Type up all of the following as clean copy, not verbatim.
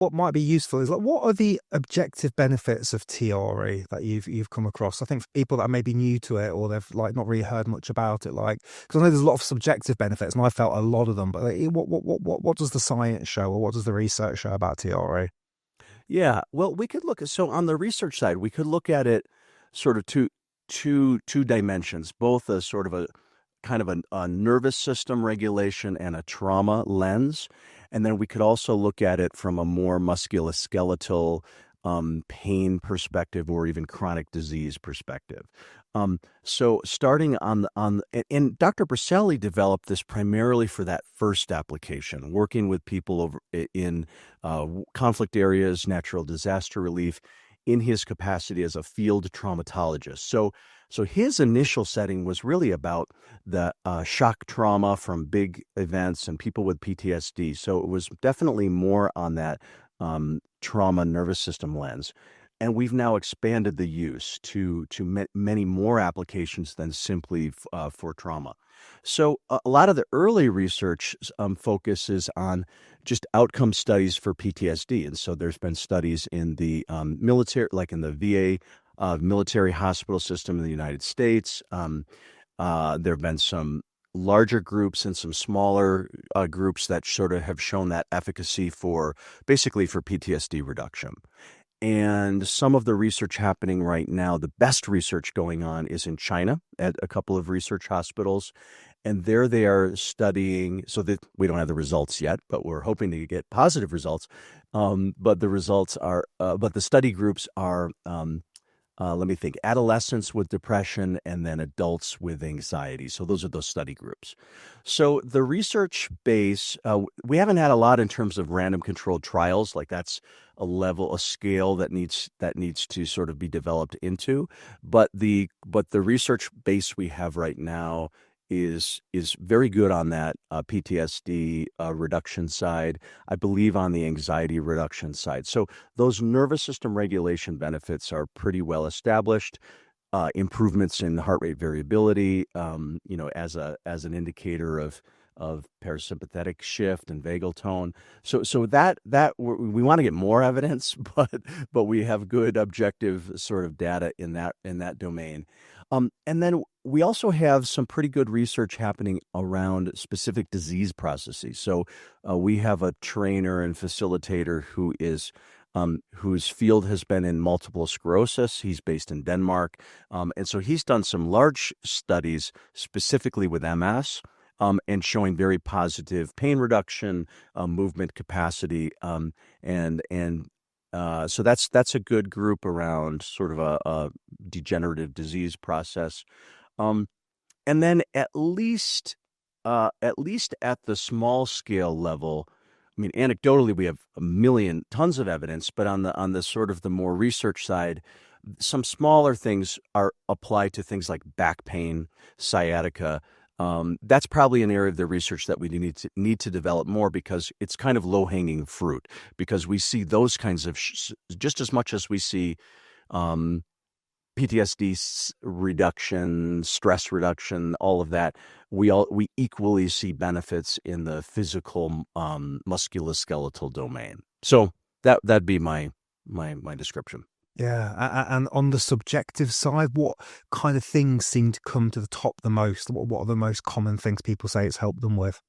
what might be useful is like, what are the objective benefits of TRE that you've come across? I think for people that are maybe new to it or they've like not really heard much about it, like because I know there's a lot of subjective benefits, and I felt a lot of them. But like, what does the science show, or what does the research show about TRE? Yeah, well, we could look at so on the research side, we could look at it sort of two dimensions, both a sort of a kind of a nervous system regulation and a trauma lens, and then we could also look at it from a more musculoskeletal pain perspective or even chronic disease perspective. So starting and Dr. Briselli developed this primarily for that first application, working with people over in conflict areas, natural disaster relief, in his capacity as a field traumatologist. So his initial setting was really about the shock trauma from big events and people with PTSD. So it was definitely more on that trauma nervous system lens. And we've now expanded the use to many more applications than simply for trauma. So a lot of the early research focuses on just outcome studies for PTSD. And so there's been studies in the military, like in the VA military hospital system in the United States. There have been some larger groups and some smaller groups that sort of have shown that efficacy for basically for PTSD reduction. And some of the research happening right now, the best research going on is in China at a couple of research hospitals. And there they are studying, so that we don't have the results yet, but we're hoping to get positive results. But the study groups are, let me think, adolescents with depression and then adults with anxiety. So those are those study groups. So the research base, we haven't had a lot in terms of random controlled trials. Like that's a scale that needs to sort of be developed into. But the research base we have right now is very good on that PTSD reduction side. I believe on the anxiety reduction side. So those nervous system regulation benefits are pretty well established. Improvements in heart rate variability, as an indicator of parasympathetic shift and vagal tone. So that we want to get more evidence, but we have good objective sort of data in that domain. And then we also have some pretty good research happening around specific disease processes. So we have a trainer and facilitator whose field has been in multiple sclerosis. He's based in Denmark. And so he's done some large studies specifically with MS. And showing very positive pain reduction, movement capacity, so that's a good group around sort of a degenerative disease process. And then at least at the small scale level, I mean, anecdotally, we have tons of evidence, but on the sort of the more research side, some smaller things are applied to things like back pain, sciatica. That's probably an area of the research that we need to develop more because it's kind of low-hanging fruit, because we see those kinds of just as much as we see PTSD reduction, stress reduction, all of that. We equally see benefits in the physical musculoskeletal domain. So that'd be my description. Yeah, and on the subjective side, what kind of things seem to come to the top the most? What are the most common things people say it's helped them with?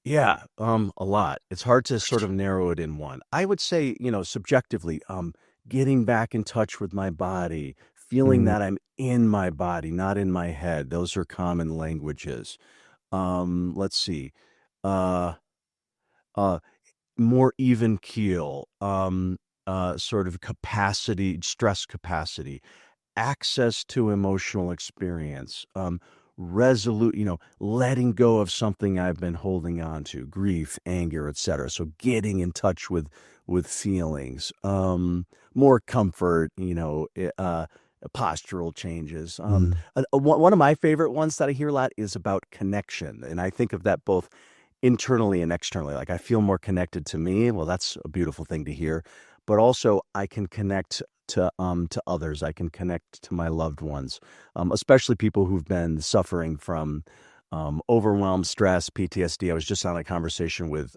Yeah, a lot. It's hard to sort of narrow it in one. I would say, subjectively, getting back in touch with my body, feeling Mm, that I'm in my body, not in my head. Those are common languages. Let's see. Uh, uh, More even keel, sort of capacity, stress capacity, access to emotional experience, resolute, letting go of something I've been holding on to, grief, anger, etc. So getting in touch with feelings, more comfort, postural changes. mm. One of my favorite ones that I hear a lot is about connection, and I think of that both internally and externally. Like I feel more connected to me. Well, that's a beautiful thing to hear. But also I can connect to others. I can connect to my loved ones, especially people who've been suffering from overwhelm, stress, PTSD. I was just on a conversation with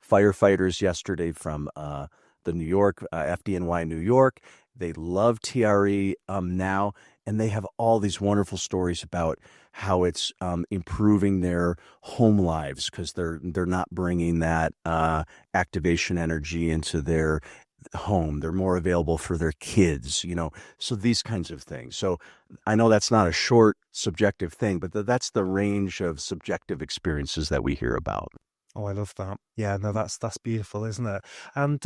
firefighters yesterday from the New York, FDNY New York. They love TRE now, and they have all these wonderful stories about how it's improving their home lives because they're not bringing that activation energy into their home. They're more available for their kids. So these kinds of things. So I know that's not a short subjective thing, but that's the range of subjective experiences that we hear about. Oh, I love that. Yeah, no, that's beautiful, isn't it? And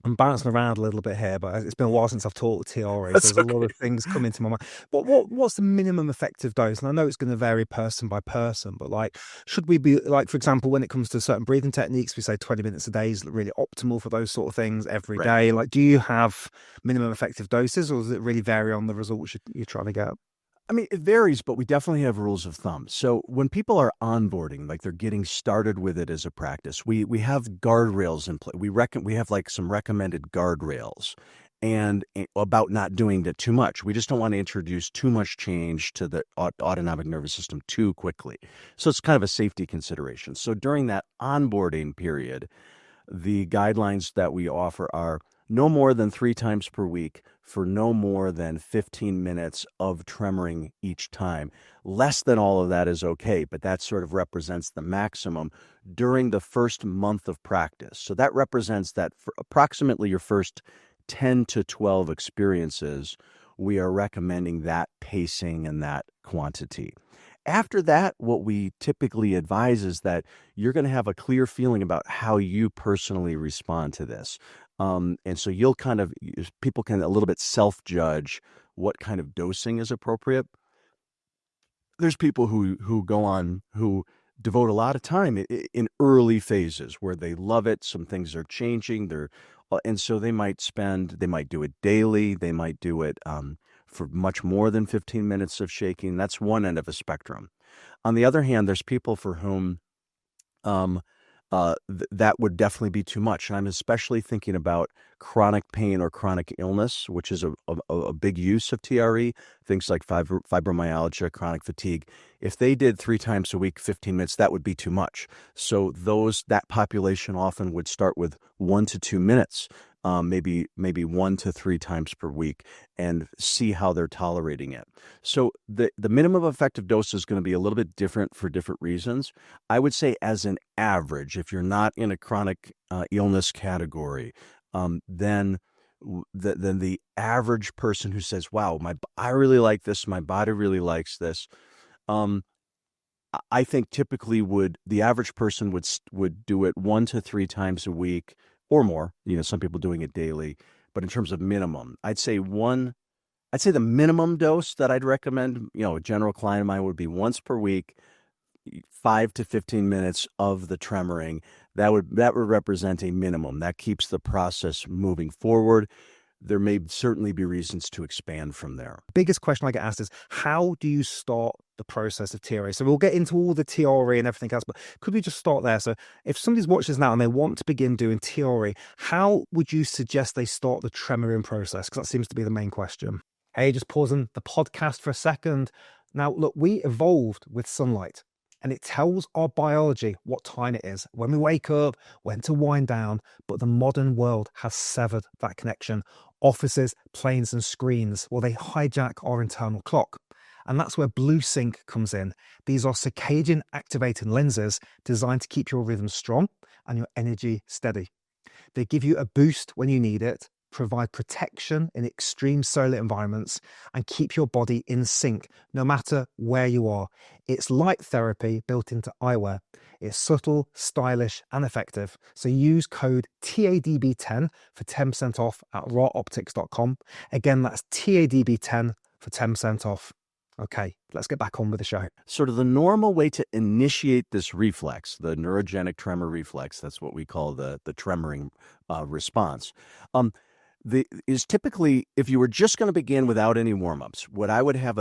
I'm bouncing around a little bit here, but it's been a while since I've taught TRE, so That's there's a lot okay. of things coming to my mind. But what's the minimum effective dose? And I know it's going to vary person by person, but like, should we be like, for example, when it comes to certain breathing techniques, we say 20 minutes a day is really optimal for those sort of things every Right. day. Like, do you have minimum effective doses, or does it really vary on the results you're trying to get? I mean, it varies, but we definitely have rules of thumb. So when people are onboarding, like they're getting started with it as a practice, we have guardrails in place. We have like some recommended guardrails and about not doing that too much. We just don't want to introduce too much change to the autonomic nervous system too quickly. So it's kind of a safety consideration. So during that onboarding period, the guidelines that we offer are no more than 3 times per week for no more than 15 minutes of tremoring each time. Less than all of that is okay, but that sort of represents the maximum during the first month of practice. So that represents that for approximately your first 10 to 12 experiences, we are recommending that pacing and that quantity. After that, what we typically advise is that you're going to have a clear feeling about how you personally respond to this. And so people can a little bit self-judge what kind of dosing is appropriate. There's people who go on who devote a lot of time in early phases where they love it. Some things are changing. And so they might do it daily. They might do it for much more than 15 minutes of shaking. That's one end of a spectrum. On the other hand, there's people for whom um, that would definitely be too much. And I'm especially thinking about chronic pain or chronic illness, which is a big use of TRE, things like fibromyalgia, chronic fatigue. If they did 3 times a week, 15 minutes, that would be too much. So that population often would start with 1 to 2 minutes, maybe 1 to 3 times per week, and see how they're tolerating it. So the minimum effective dose is going to be a little bit different for different reasons. I would say as an average, if you're not in a chronic illness category, then the average person who says, "Wow, I really like this. My body really likes this." Um, I think typically the average person would do it 1 to 3 times a week or more. Some people doing it daily, but in terms of minimum, I'd say the minimum dose that I'd recommend, a general client of mine would be once per week, 5 to 15 minutes of the tremoring. That would represent a minimum. That keeps the process moving forward. There may certainly be reasons to expand from there. Biggest question I get asked is, how do you start the process of TRE? So we'll get into all the TRE and everything else, but could we just start there? So if somebody's watching this now and they want to begin doing TRE, how would you suggest they start the tremoring process? Because that seems to be the main question. Hey, just pausing the podcast for a second. Now, look, we evolved with sunlight, and it tells our biology what time it is, when we wake up, when to wind down. But the modern world has severed that connection. Offices, planes, and screens, well, they hijack our internal clock. And that's where Blue Sync comes in. These are circadian activating lenses designed to keep your rhythm strong and your energy steady. They give you a boost when you need it, provide protection in extreme solar environments, and keep your body in sync no matter where you are. It's light therapy built into eyewear. It's subtle, stylish, and effective. So use code TADB10 for 10% off at rawoptics.com. Again, that's TADB10 for 10% off. Okay, let's get back on with the show. Sort of the normal way to initiate this reflex, the neurogenic tremor reflex, that's what we call the tremoring response, is typically, if you were just going to begin without any warm-ups, what I would have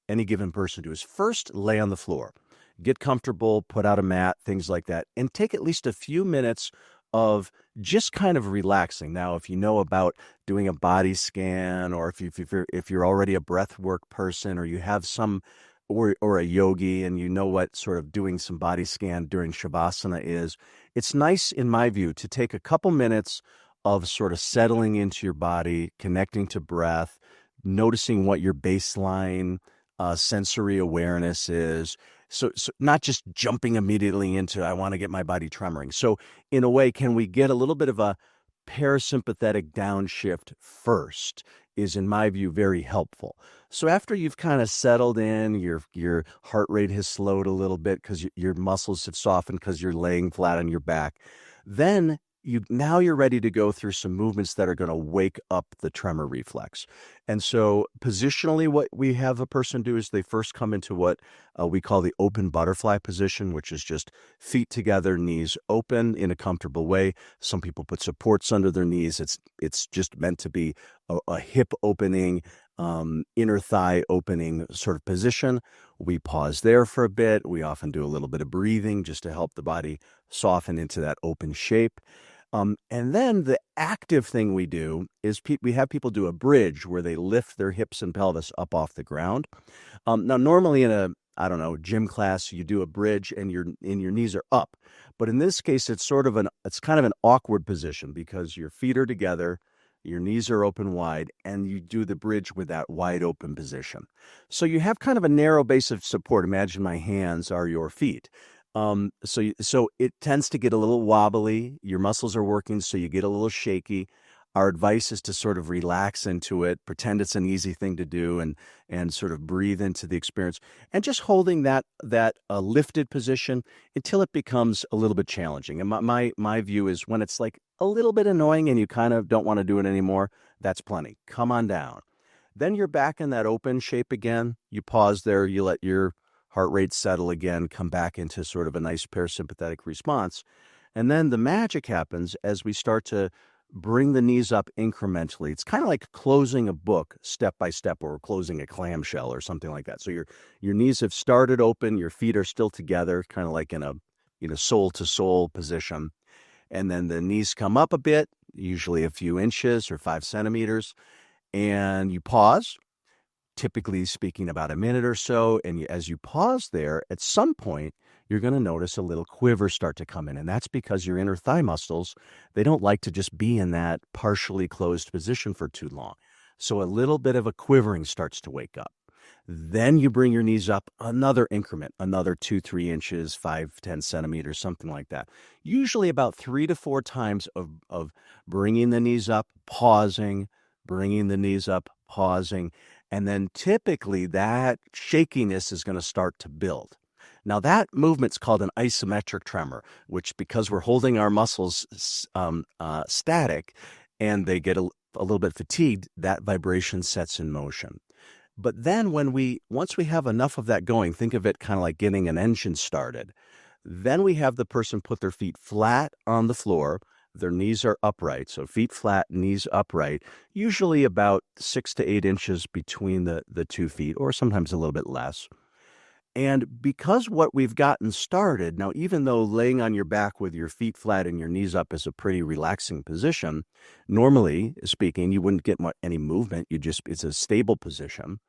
any given person do is first lay on the floor, get comfortable, put out a mat, things like that, and take at least a few minutes of just kind of relaxing. Now, if you know about doing a body scan, or if you're already a breathwork person, or you have some or a yogi and you know what sort of doing some body scan during Shavasana is, it's nice, in my view, to take a couple minutes of sort of settling into your body, connecting to breath, noticing what your baseline sensory awareness is. So not just jumping immediately into, I want to get my body tremoring. So in a way, can we get a little bit of a parasympathetic downshift first is, in my view, very helpful. So after you've kind of settled in, your heart rate has slowed a little bit because your muscles have softened because you're laying flat on your back, then now you're ready to go through some movements that are going to wake up the tremor reflex. And so positionally, what we have a person do is they first come into what we call the open butterfly position, which is just feet together, knees open in a comfortable way. Some people put supports under their knees. It's just meant to be a hip opening, inner thigh opening sort of position. We pause there for a bit. We often do a little bit of breathing just to help the body soften into that open shape. And then the active thing we do is we have people do a bridge where they lift their hips and pelvis up off the ground. Now, normally in a, I don't know, gym class, you do a bridge and your knees are up. But in this case, it's kind of an awkward position because your feet are together, your knees are open wide, and you do the bridge with that wide open position. So you have kind of a narrow base of support. Imagine my hands are your feet. So it tends to get a little wobbly. Your muscles are working, so you get a little shaky. Our advice is to sort of relax into it, pretend it's an easy thing to do, and sort of breathe into the experience, and just holding that lifted position until it becomes a little bit challenging. And my view is when it's like a little bit annoying and you kind of don't want to do it anymore, that's plenty. Come on down. Then you're back in that open shape again. You pause there. You let your heart rate settle again, come back into sort of a nice parasympathetic response. And then the magic happens as we start to bring the knees up incrementally. It's kind of like closing a book step by step, or closing a clamshell or something like that. So your knees have started open, your feet are still together, kind of like in a soul to soul position. And then the knees come up a bit, usually a few inches or 5 centimeters, and you pause. Typically speaking, about a minute or so. And as you pause there, at some point, you're going to notice a little quiver start to come in. And that's because your inner thigh muscles, they don't like to just be in that partially closed position for too long. So a little bit of a quivering starts to wake up. Then you bring your knees up another increment, another 2-3 inches, 5-10 centimeters, something like that. Usually about 3 to 4 times of bringing the knees up, pausing, bringing the knees up, pausing. And then typically that shakiness is going to start to build. Now that movement's called an isometric tremor, which, because we're holding our muscles static and they get a little bit fatigued, that vibration sets in motion. But then once we have enough of that going, think of it kind of like getting an engine started. Then we have the person put their feet flat on the floor. Their knees are upright, so feet flat, knees upright, usually about 6 to 8 inches between the 2 feet, or sometimes a little bit less. And because what we've gotten started, now even though laying on your back with your feet flat and your knees up is a pretty relaxing position, normally speaking, you wouldn't get any movement. It's a stable position.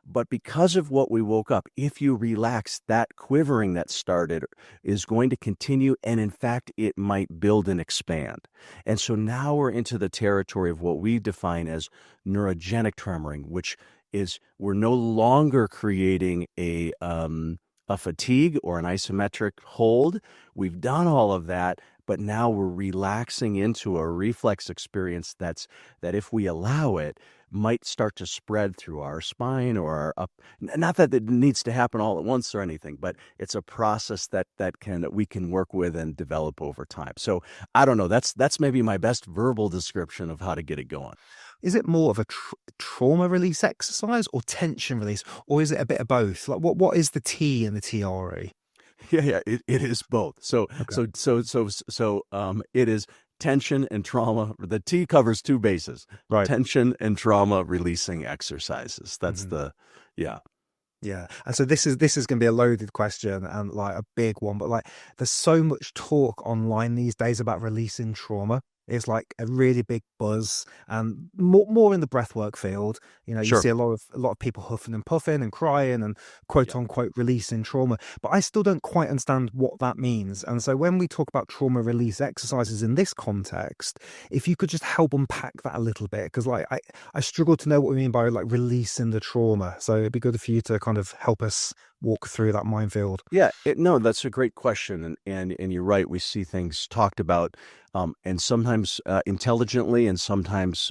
But because of what we woke up, if you relax, that quivering that started is going to continue. And in fact, it might build and expand. And so now we're into the territory of what we define as neurogenic tremoring, which is we're no longer creating a fatigue or an isometric hold. We've done all of that, but now we're relaxing into a reflex experience that if we allow it, might start to spread through our spine or our up. Not that it needs to happen all at once or anything, but it's a process that we can work with and develop over time. So I don't know. That's maybe my best verbal description of how to get it going. Is it more of a trauma release exercise or tension release, or is it a bit of both? Like what is the T in the TRE? Yeah, it is both. So it is tension and trauma. The T covers 2 bases: right? Tension and trauma releasing exercises. That's yeah. Yeah. And so this is going to be a loaded question and like a big one, but like there's so much talk online these days about releasing trauma. It's like a really big buzz, and more in the breathwork field. You know, you Sure. see a lot of people huffing and puffing and crying and quote Yeah. unquote releasing trauma. But I still don't quite understand what that means. And so when we talk about trauma release exercises in this context, if you could just help unpack that a little bit, because like I struggle to know what we mean by like releasing the trauma. So it'd be good for you to kind of help us walk through that minefield. Yeah, no, that's a great question, and you're right. We see things talked about, and sometimes intelligently, and sometimes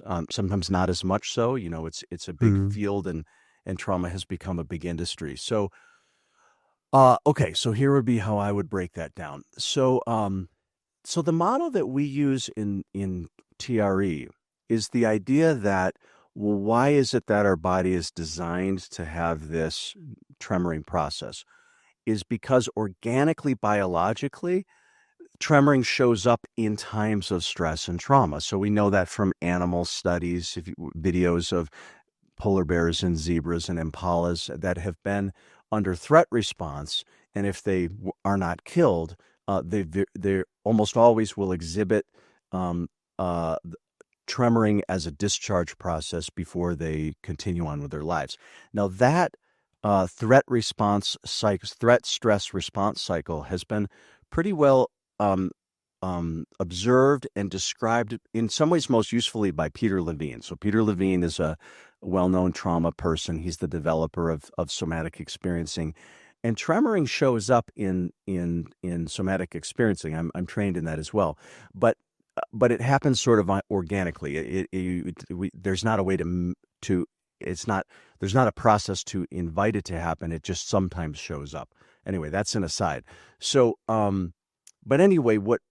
not as much so. You know, it's a big Mm. field, and trauma has become a big industry. So, okay, so here would be how I would break that down. So the model that we use in TRE is the idea that, well, why is it that our body is designed to have this tremoring process? Is because organically, biologically, tremoring shows up in times of stress and trauma. So we know that from animal studies, videos of polar bears and zebras and impalas that have been under threat response, and if they are not killed, they almost always will exhibit um, uh, tremoring as a discharge process before they continue on with their lives. Now that threat stress response cycle has been pretty well um, observed and described in some ways most usefully by Peter Levine. So Peter Levine is a well-known trauma person. He's the developer of somatic experiencing, and tremoring shows up in somatic experiencing. I'm trained in that as well, but it happens sort of organically. There's not a way to it's not there's not a process to invite it to happen. It just sometimes shows up. Anyway, that's an aside. So, but anyway, what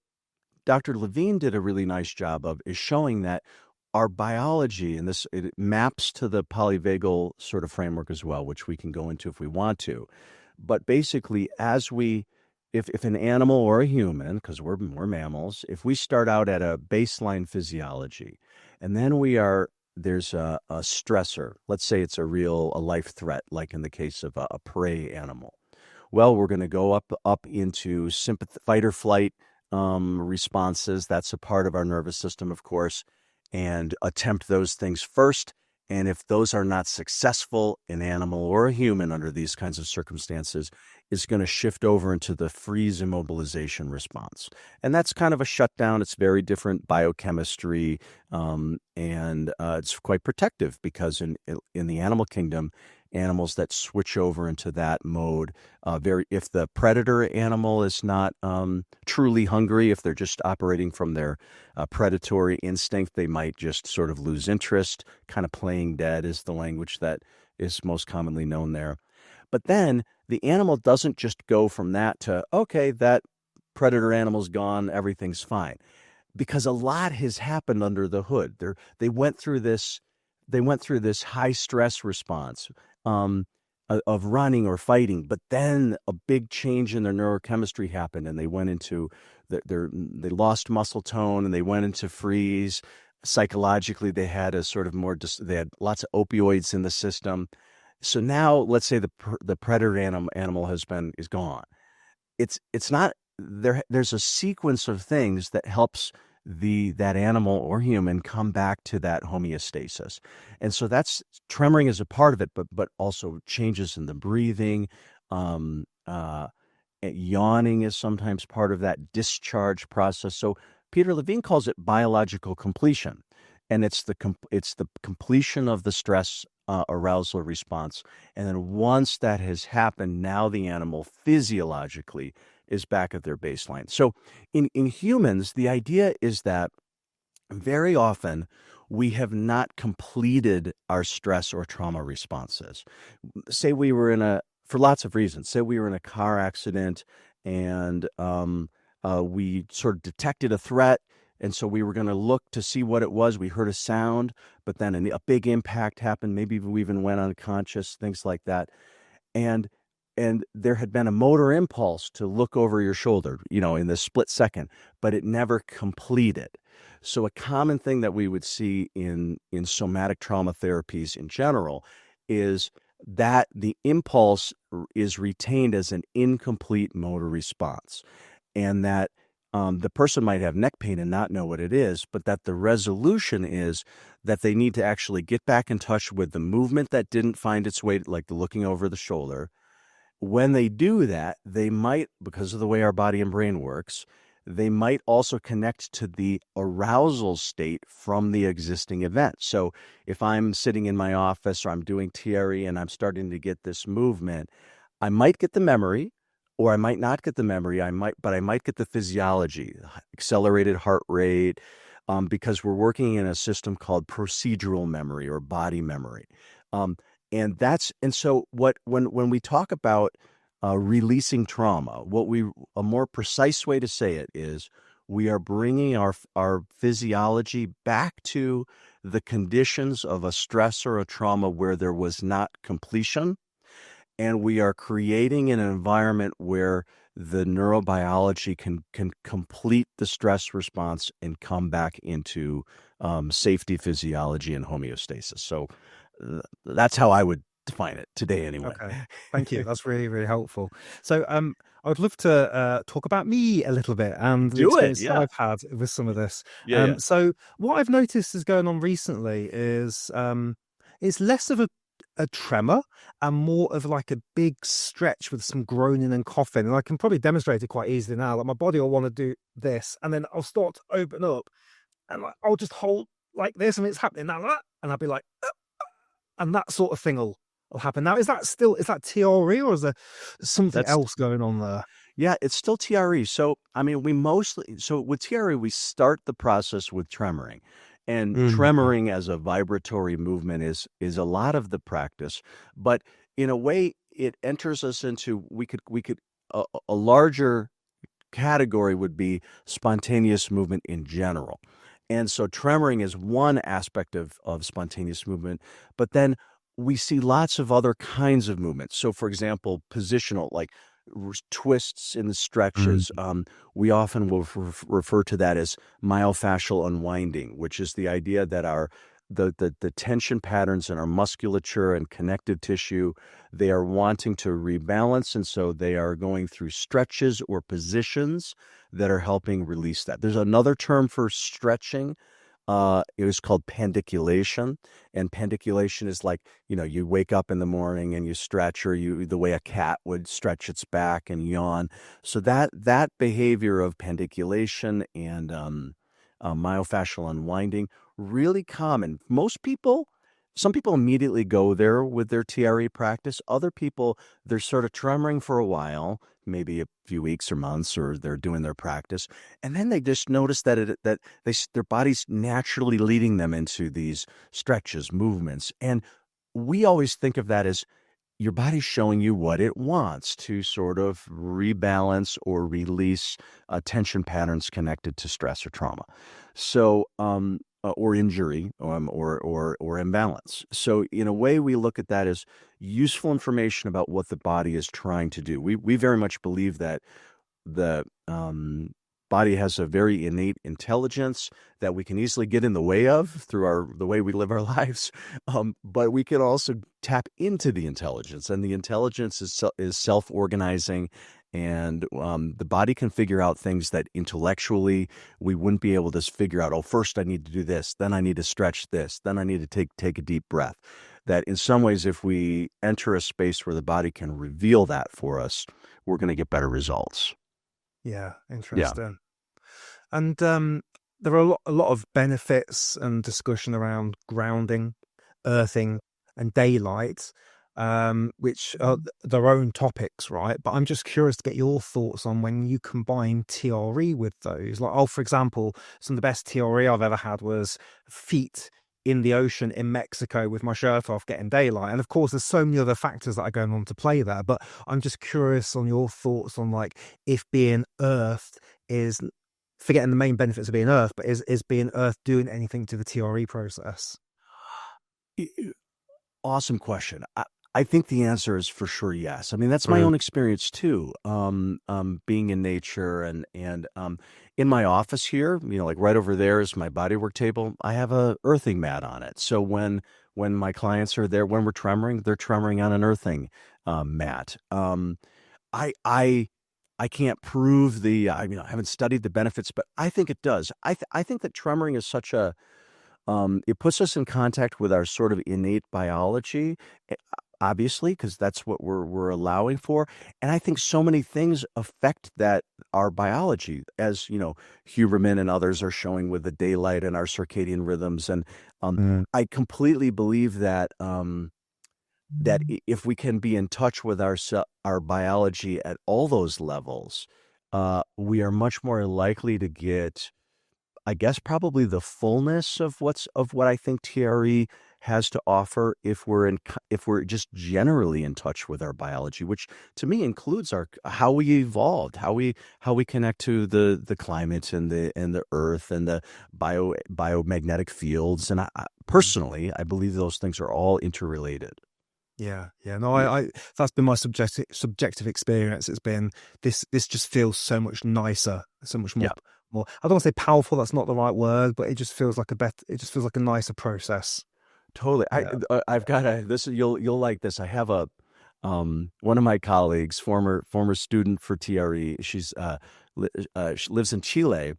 Dr. Levine did a really nice job of is showing that our biology, and this it maps to the polyvagal sort of framework as well, which we can go into if we want to. But basically, if an animal or a human, because we're mammals, if we start out at a baseline physiology, and then there's a stressor, let's say it's a life threat, like in the case of a prey animal. Well, we're going to go up into fight or flight responses. That's a part of our nervous system, of course, and attempt those things first. And if those are not successful, an animal or a human under these kinds of circumstances is going to shift over into the freeze immobilization response. And that's kind of a shutdown. It's very different biochemistry, and it's quite protective because in the animal kingdom, animals that switch over into that mode, if the predator animal is not truly hungry, if they're just operating from their predatory instinct, they might just sort of lose interest. Kind of playing dead is the language that is most commonly known there. But then the animal doesn't just go from that to, okay, that predator animal's gone, everything's fine, because a lot has happened under the hood. They went through this high stress response, um, of running or fighting, but then a big change in their neurochemistry happened, and they went into they lost muscle tone, and they went into freeze. Psychologically, they had a sort of they had lots of opioids in the system. So now, let's say the predator animal is gone. It's not there. There's a sequence of things that helps that animal or human come back to that homeostasis, and so that's tremoring is a part of it, but also changes in the breathing. Um, uh, Yawning is sometimes part of that discharge process. So Peter Levine calls it biological completion, and it's the completion of the stress arousal response. And then once that has happened, now the animal physiologically is back at their baseline. So in humans, the idea is that very often we have not completed our stress or trauma responses. Say we were for lots of reasons, say we were in a car accident, and we sort of detected a threat. And so we were going to look to see what it was. We heard a sound, but then a big impact happened. Maybe we even went unconscious, things like that. And there had been a motor impulse to look over your shoulder, in this split second, but it never completed. So a common thing that we would see in somatic trauma therapies in general is that the impulse is retained as an incomplete motor response, and that The person might have neck pain and not know what it is, but that the resolution is that they need to actually get back in touch with the movement that didn't find its way, like the looking over the shoulder. When they do that, they might, because of the way our body and brain works, they might also connect to the arousal state from the existing event. So if I'm sitting in my office or I'm doing TRE and I'm starting to get this movement, I might get the memory or I might not get the memory. But I might get the physiology, accelerated heart rate, because we're working in a system called procedural memory or body memory. Um, and so when we talk about releasing trauma, a more precise way to say it is we are bringing our physiology back to the conditions of a stress or a trauma where there was not completion, and we are creating an environment where the neurobiology can complete the stress response and come back into safety physiology and homeostasis. So that's how I would define it today anyway. Okay, thank you. That's really, really helpful. So, I would love to talk about me a little bit and the Do it. experience that Yeah. I've had with some of this. Yeah. Yeah. So what I've noticed is going on recently is it's less of a tremor and more of like a big stretch with some groaning and coughing. And I can probably demonstrate it quite easily now. Like my body will want to do this, and then I'll start to open up, and like, I'll just hold like this, and it's happening now, and I'll be like, and that sort of thing will happen. Now, is that TRE or is there something That's else going on there? Yeah, it's still TRE. So, I mean, so with TRE, we start the process with tremoring. And Mm. tremoring as a vibratory movement is a lot of the practice, but in a way, it enters us into a larger category would be spontaneous movement in general. And so tremoring is one aspect of spontaneous movement, but then we see lots of other kinds of movements. So, for example, positional, like twists in the Mm. stretches. We often will refer to that as myofascial unwinding, which is the idea that the tension patterns in our musculature and connective tissue, they are wanting to rebalance, and so they are going through stretches or positions that are helping release that. There's another term for stretching. It was called pandiculation, and pandiculation is like, you wake up in the morning and you stretch, or the way a cat would stretch its back and yawn. So that behavior of pandiculation and myofascial unwinding, really common. Some people immediately go there with their TRE practice. Other people, they're sort of tremoring for a while, maybe a few weeks or months, or they're doing their practice, and then they just notice that their body's naturally leading them into these stretches, movements, and we always think of that as your body's showing you what it wants to sort of rebalance or release tension patterns connected to stress or trauma. So, or injury, or imbalance. So, in a way, we look at that as useful information about what the body is trying to do. We very much believe that the body has a very innate intelligence that we can easily get in the way of through the way we live our lives, but we can also tap into the intelligence, and the intelligence is self-organizing, and the body can figure out things that intellectually we wouldn't be able to figure out. Oh, first I need to do this, then I need to stretch this, then I need to take a deep breath. That in some ways, if we enter a space where the body can reveal that for us, we're going to get better results. Yeah, Yeah. interesting. And there are a lot of benefits and discussion around grounding, earthing, and daylight, which are their own topics, right? But I'm just curious to get your thoughts on when you combine TRE with those. Like, for example, some of the best TRE I've ever had was feet in the ocean in Mexico with my shirt off, getting daylight. And of course, there's so many other factors that are going on to play there. But I'm just curious on your thoughts on like if being earthed is forgetting the main benefits of being earthed, but is being earthed doing anything to the TRE process? Awesome question. I think the answer is for sure yes. I mean, that's my Mm. own experience too. Being in nature and in my office here, like right over there is my bodywork table. I have a earthing mat on it. So when my clients are there, when we're tremoring, they're tremoring on an earthing mat. I I can't prove the. I mean, I haven't studied the benefits, but I think it does. I think that tremoring is such a. It puts us in contact with our sort of innate biology, eh, obviously, because that's what we're allowing for. And I think so many things affect that our biology, as Huberman and others are showing with the daylight and our circadian rhythms. And Mm. I completely believe that if we can be in touch with our biology at all those levels, we are much more likely to get, I guess, probably the fullness of what I think TRE has to offer if we're just generally in touch with our biology, which to me includes our how we evolved, how we connect to the climate and the earth and the biomagnetic fields. And personally, I believe those things are all interrelated. Yeah, yeah. No, Yeah. I that's been my subjective experience. It's been this just feels so much nicer, so much more Yeah. more. I don't want to say powerful. That's not the right word, but it just feels like a better. It just feels like a nicer process. Totally. Yeah. I've got a this you'll like this. I have a one of my colleagues, former student for TRE. She lives in Chile,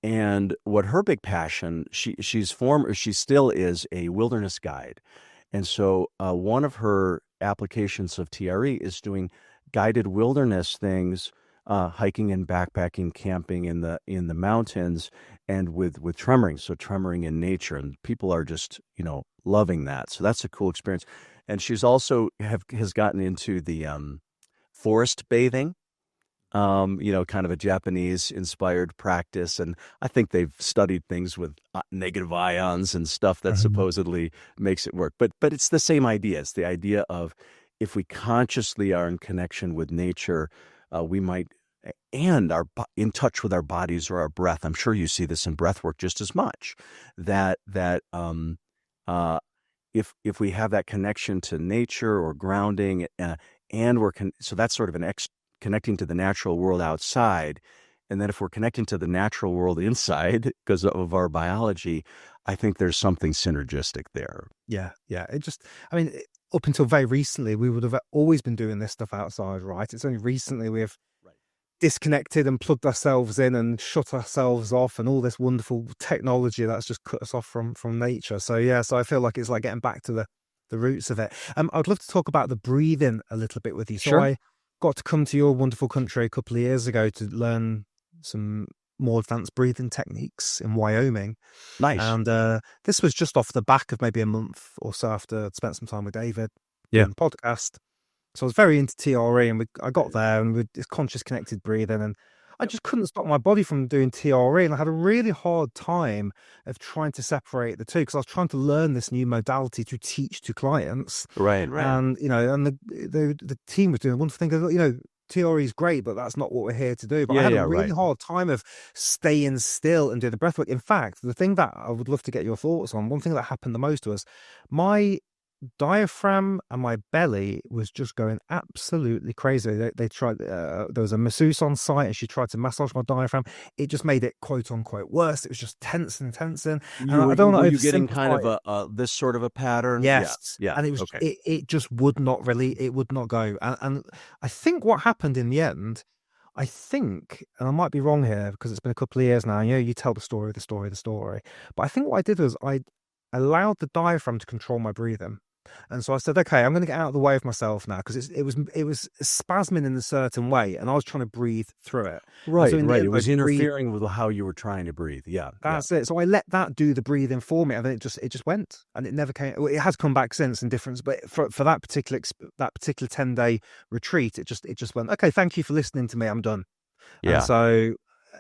and what her big passion, she still is a wilderness guide. And so one of her applications of TRE is doing guided wilderness things, hiking and backpacking, camping in the mountains, and with tremoring. So tremoring in nature, and people are just loving that. So that's a cool experience. And she's also has gotten into the forest bathing, kind of a Japanese inspired practice. And I think they've studied things with negative ions and stuff that Mhm. supposedly makes it work. But it's the same idea. It's the idea of if we consciously are in connection with nature, we might and are in touch with our bodies or our breath. I'm sure you see this in breath work just as much. That uh, if we have that connection to nature or grounding, and so that's sort of connecting to the natural world outside, and then if we're connecting to the natural world inside because of our biology, I think there's something synergistic there. Yeah, yeah. I mean, up until very recently, we would have always been doing this stuff outside, right? It's only recently we've Right. disconnected and plugged ourselves in and shut ourselves off, and all this wonderful technology that's just cut us off from nature. So yeah, so I feel like it's like getting back to the roots of it. I'd love to talk about the breathing a little bit with you. So Sure. I got to come to your wonderful country a couple of years ago to learn some more advanced breathing techniques in Wyoming. Nice. And this was just off the back of maybe a month or so after I'd spent some time with David Yeah. doing the podcast. So I was very into TRE, and I got there and with this conscious connected breathing, and I Yep. just couldn't stop my body from doing TRE, and I had a really hard time of trying to separate the two because I was trying to learn this new modality to teach to clients, Right. Right. and and the team was doing a wonderful thing. TRE is great, but that's not what we're here to do. But I Yeah. had a Yeah. really Right. hard time of staying still and doing the breath work. In fact, the thing that I would love to get your thoughts on, one thing that happened the most was my diaphragm and my belly was just going absolutely crazy. They tried, there was a masseuse on site and she tried to massage my diaphragm. It just made it quote unquote worse. It was just tensing and tensing. And I don't Were want to you getting kind oversimplify of it. this sort of a pattern? Yeah. Yes. Yeah. And Okay. it just would not really, it would not go. And I think what happened in the end, I think, and I might be wrong here because it's been a couple of years now. You tell the story. But I think what I did was I allowed the diaphragm to control my breathing. And so I said, okay, I'm going to get out of the way of myself now because it was spasming in a certain way, and I was trying to breathe through it. And so Right. in the Right. It end, I was breathed. interfering with how you were trying to breathe. Yeah. Yeah. That's it. So I let that do the breathing for me, and then it just went, and it never came. Well, it has come back since in difference, but for that particular 10-day retreat, it just went. Okay, thank you for listening to me. I'm done. And Yeah. so,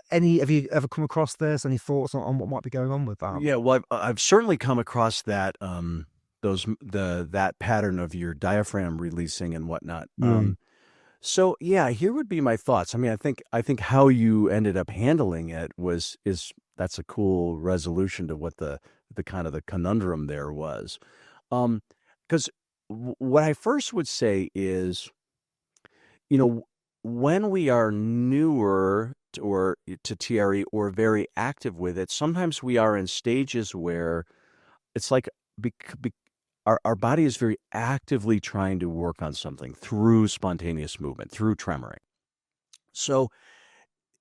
have you ever come across this? Any thoughts on what might be going on with that? Yeah, well, I've certainly come across that that pattern of your diaphragm releasing and whatnot. Mm. So yeah, here would be my thoughts. I mean, I think how you ended up handling it is that's a cool resolution to what the kind of the conundrum there was. Because what I first would say is, you know, when we are newer to TRE or very active with it, sometimes we are in stages where it's like bec- bec- our body is very actively trying to work on something through spontaneous movement, through tremoring. So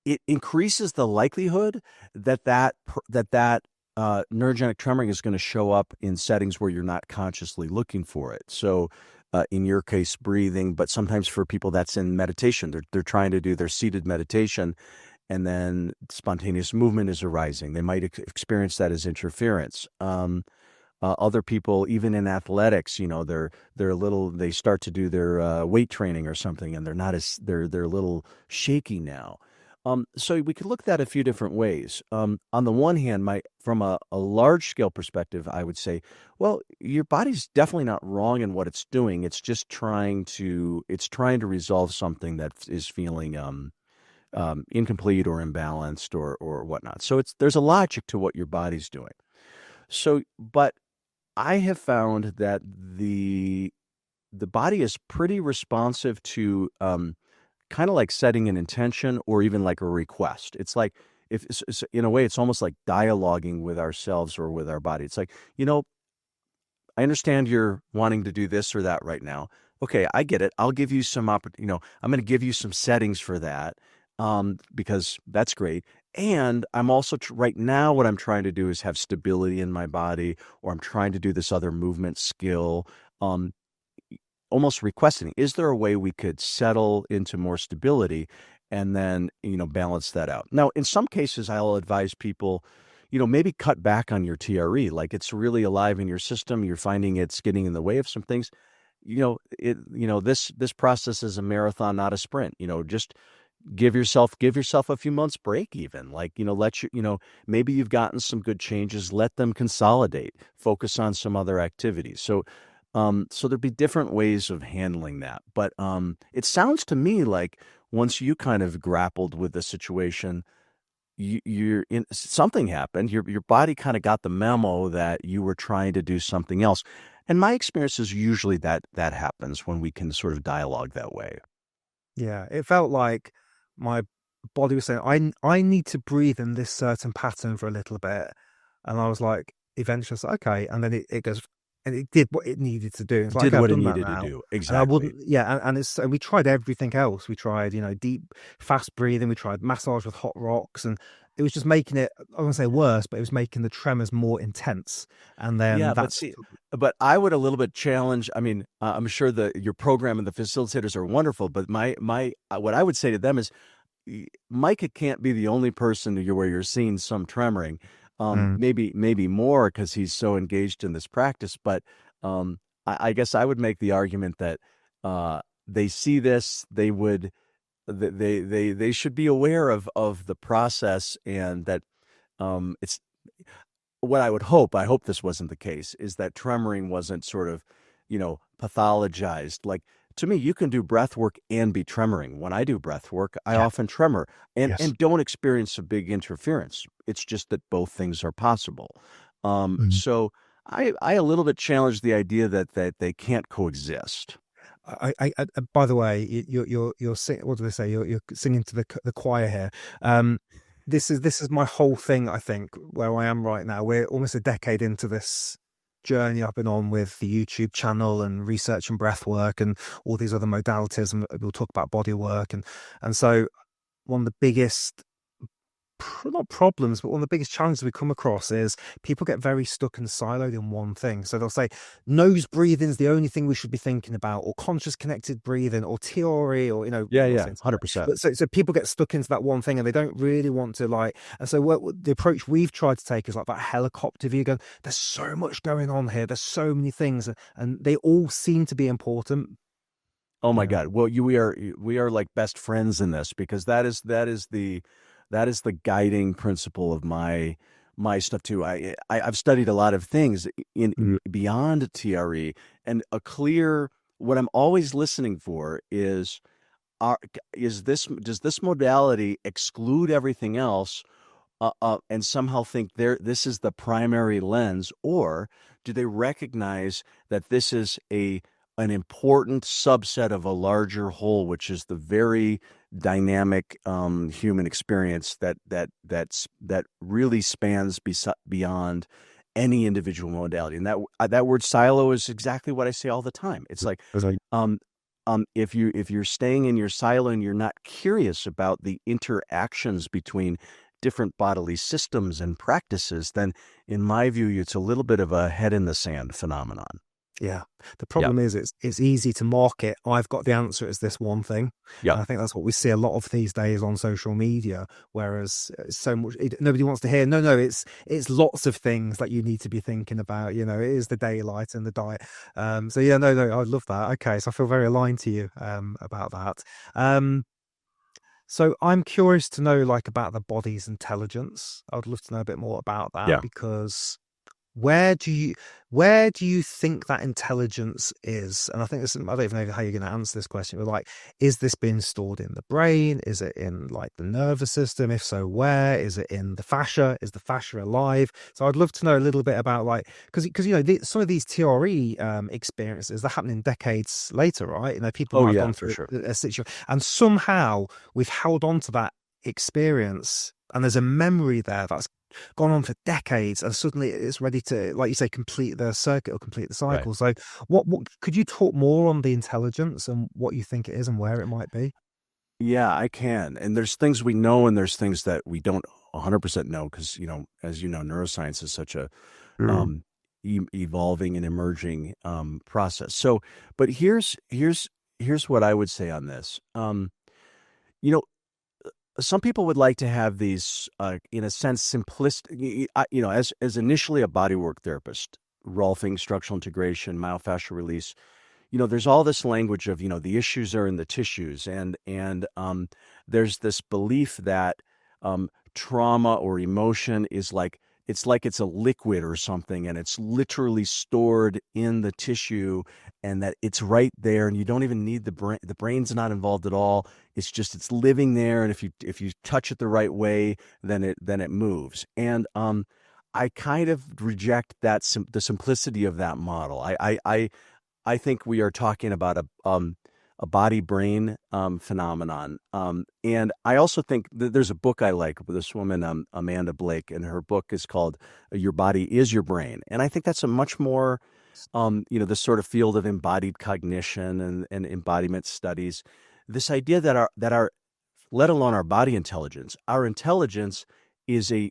it increases the likelihood that neurogenic tremoring is going to show up in settings where you're not consciously looking for it. So, in your case, breathing, but sometimes for people that's in meditation, they're trying to do their seated meditation, and then spontaneous movement is arising. They might experience that as interference. Other people, even in athletics, they start to do their weight training or something, and they're a little shaky now. So we could look at that a few different ways. On the one hand, from a large scale perspective, I would say, well, your body's definitely not wrong in what it's doing. It's just trying to resolve something that is feeling incomplete or imbalanced or whatnot. So there's a logic to what your body's doing. So, but I have found that the body is pretty responsive to kind of like setting an intention or even like a request. It's like if in a way, it's almost like dialoguing with ourselves or with our body. It's like, I understand you're wanting to do this or that right now. Okay, I get it. I'll give you some I'm going to give you some settings for that because that's great. And I'm also right now, what I'm trying to do is have stability in my body, or I'm trying to do this other movement skill. Almost requesting, is there a way we could settle into more stability and then, balance that out? Now, in some cases, I'll advise people, maybe cut back on your TRE. Like it's really alive in your system. You're finding it's getting in the way of some things. This process is a marathon, not a sprint. Just give yourself a few months break, even like, maybe you've gotten some good changes, let them consolidate, focus on some other activities. So there'd be different ways of handling that. But it sounds to me like once you kind of grappled with the situation, something happened. Your body kind of got the memo that you were trying to do something else. And my experience is usually that happens when we can sort of dialogue that way. Yeah, it felt like my body was saying, I need to breathe in this certain pattern for a little bit. And I was like, eventually, I was like, okay. And then it goes, and it did what it needed to do. It's like, Did okay, I've what it done that needed to now. do. And I Exactly. wouldn't, yeah. And we tried everything else. We tried, deep, fast breathing. We tried massage with hot rocks. And it was just making it, I won't say worse, but it was making the tremors more intense. And then Yeah, but that's, see, but I would a little bit challenge. I mean, I'm sure your program and the facilitators are wonderful, but my what I would say to them is, Micah can't be the only person where you're seeing some tremoring. mm, Maybe more because he's so engaged in this practice. But I guess I would make the argument that they see this, they should be aware of the process, and that it's what I would hope. I hope this wasn't the case, is that tremoring wasn't sort of, pathologized. Like, to me, you can do breath work and be tremoring. When I do breath work, I yeah, often tremor and yes. don't experience a big interference. It's just that both things are possible. Mm. So I a little bit challenge the idea that they can't coexist. By the way, you're singing. What do they say? You're singing to the choir here. Um, this is my whole thing. I think where I am right now. We're almost a decade into this journey I've been on with the YouTube channel and research and breath work and all these other modalities, and we'll talk about body work and so one of the biggest not problems, but one of the biggest challenges we come across is people get very stuck and siloed in one thing. So they'll say nose breathing is the only thing we should be thinking about, or conscious connected breathing, or TRE, or Yeah, not yeah, saying, 100%. but so people get stuck into that one thing and they don't really want to like. And so the approach we've tried to take is like that helicopter view. Going, there's so much going on here. There's so many things, and they all seem to be important. Oh my Yeah. God. Well, we are like best friends in this, because that is the guiding principle of my stuff too. I've studied a lot of things in Mm. beyond TRE, and what I'm always listening for is, does this modality exclude everything else, and somehow think this is the primary lens, or do they recognize that this is an important subset of a larger whole, which is the very dynamic human experience that really spans beyond any individual modality. And that word silo is exactly what I say all the time. It's like, It's like, um, if you're staying in your silo and you're not curious about the interactions between different bodily systems and practices, then in my view, it's a little bit of a head in the sand phenomenon. Yeah. The Yep. problem is it's easy to market. I've got the answer. It's this one thing. Yep. And I think that's what we see a lot of these days on social media. Whereas so much nobody wants to hear. No, it's lots of things that you need to be thinking about. You know, it is the daylight and the diet. So yeah, no, I love that. Okay, so I feel very aligned to you about that. Um, so I'm curious to know like about the body's intelligence. I would love to know a bit more about that Yeah. because where do you where do you think that intelligence is? And I think this, I don't even know how you're going to answer this question, but like, is this being stored in the brain? Is it in like the nervous system? If so, where? Is it in the fascia? Is the fascia alive? So I'd love to know a little bit about like, because you know some of these TRE experiences, they're happening decades later, right? You know, people Oh might have yeah, gone for through sure. a situation, and somehow we've held on to that experience, and there's a memory there that's gone on for decades, and suddenly it's ready to, like you say, complete the circuit or complete the Right. cycle. So what could you talk more on the intelligence and what you think it is and where it might be? Yeah, I can. And there's things we know and there's things that we don't 100% know because, as you know, neuroscience is such a Mm. um, evolving and emerging process. So, but here's what I would say on this. You know, some people would like to have these, in a sense, simplistic. As initially a bodywork therapist, Rolfing, structural integration, myofascial release. There's all this language of, the issues are in the tissues, and there's this belief that trauma or emotion is it's a liquid or something, and it's literally stored in the tissue, and that it's right there, and you don't even need the brain. The brain's not involved at all. It's living there, and if you touch it the right way, then it moves. And I kind of reject the simplicity of that model. I think we are talking about a body brain phenomenon. And I also think that there's a book I like with this woman, Amanda Blake, and her book is called Your Body is Your Brain. And I think that's a much more, this sort of field of embodied cognition and embodiment studies. This idea that our let alone our body intelligence, our intelligence is a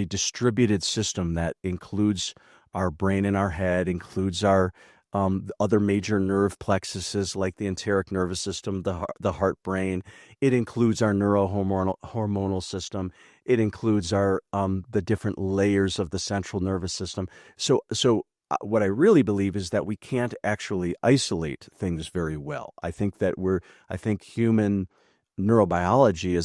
distributed system that includes our brain in our head, includes our other major nerve plexuses like the enteric nervous system, the heart brain. It includes our neurohormonal system. It includes our the different layers of the central nervous system. So what I really believe is that we can't actually isolate things very well. I think human neurobiology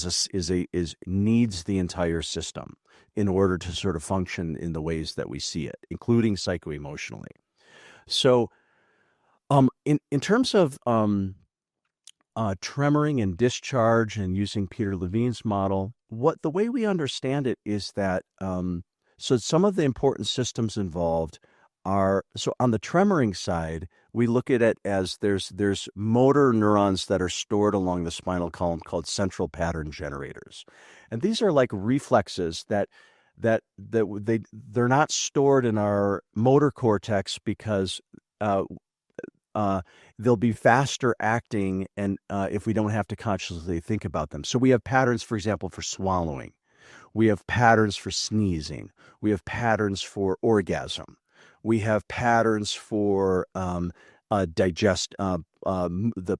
is needs the entire system in order to sort of function in the ways that we see it, including psycho-emotionally. So, in terms of tremoring and discharge and using Peter Levine's model, the way we understand it is that so some of the important systems involved are so on the tremoring side, we look at it as there's motor neurons that are stored along the spinal column called central pattern generators, and these are like reflexes they're not stored in our motor cortex because uh, they'll be faster acting, and if we don't have to consciously think about them. So we have patterns, for example, for swallowing. We have patterns for sneezing. We have patterns for orgasm. We have patterns for the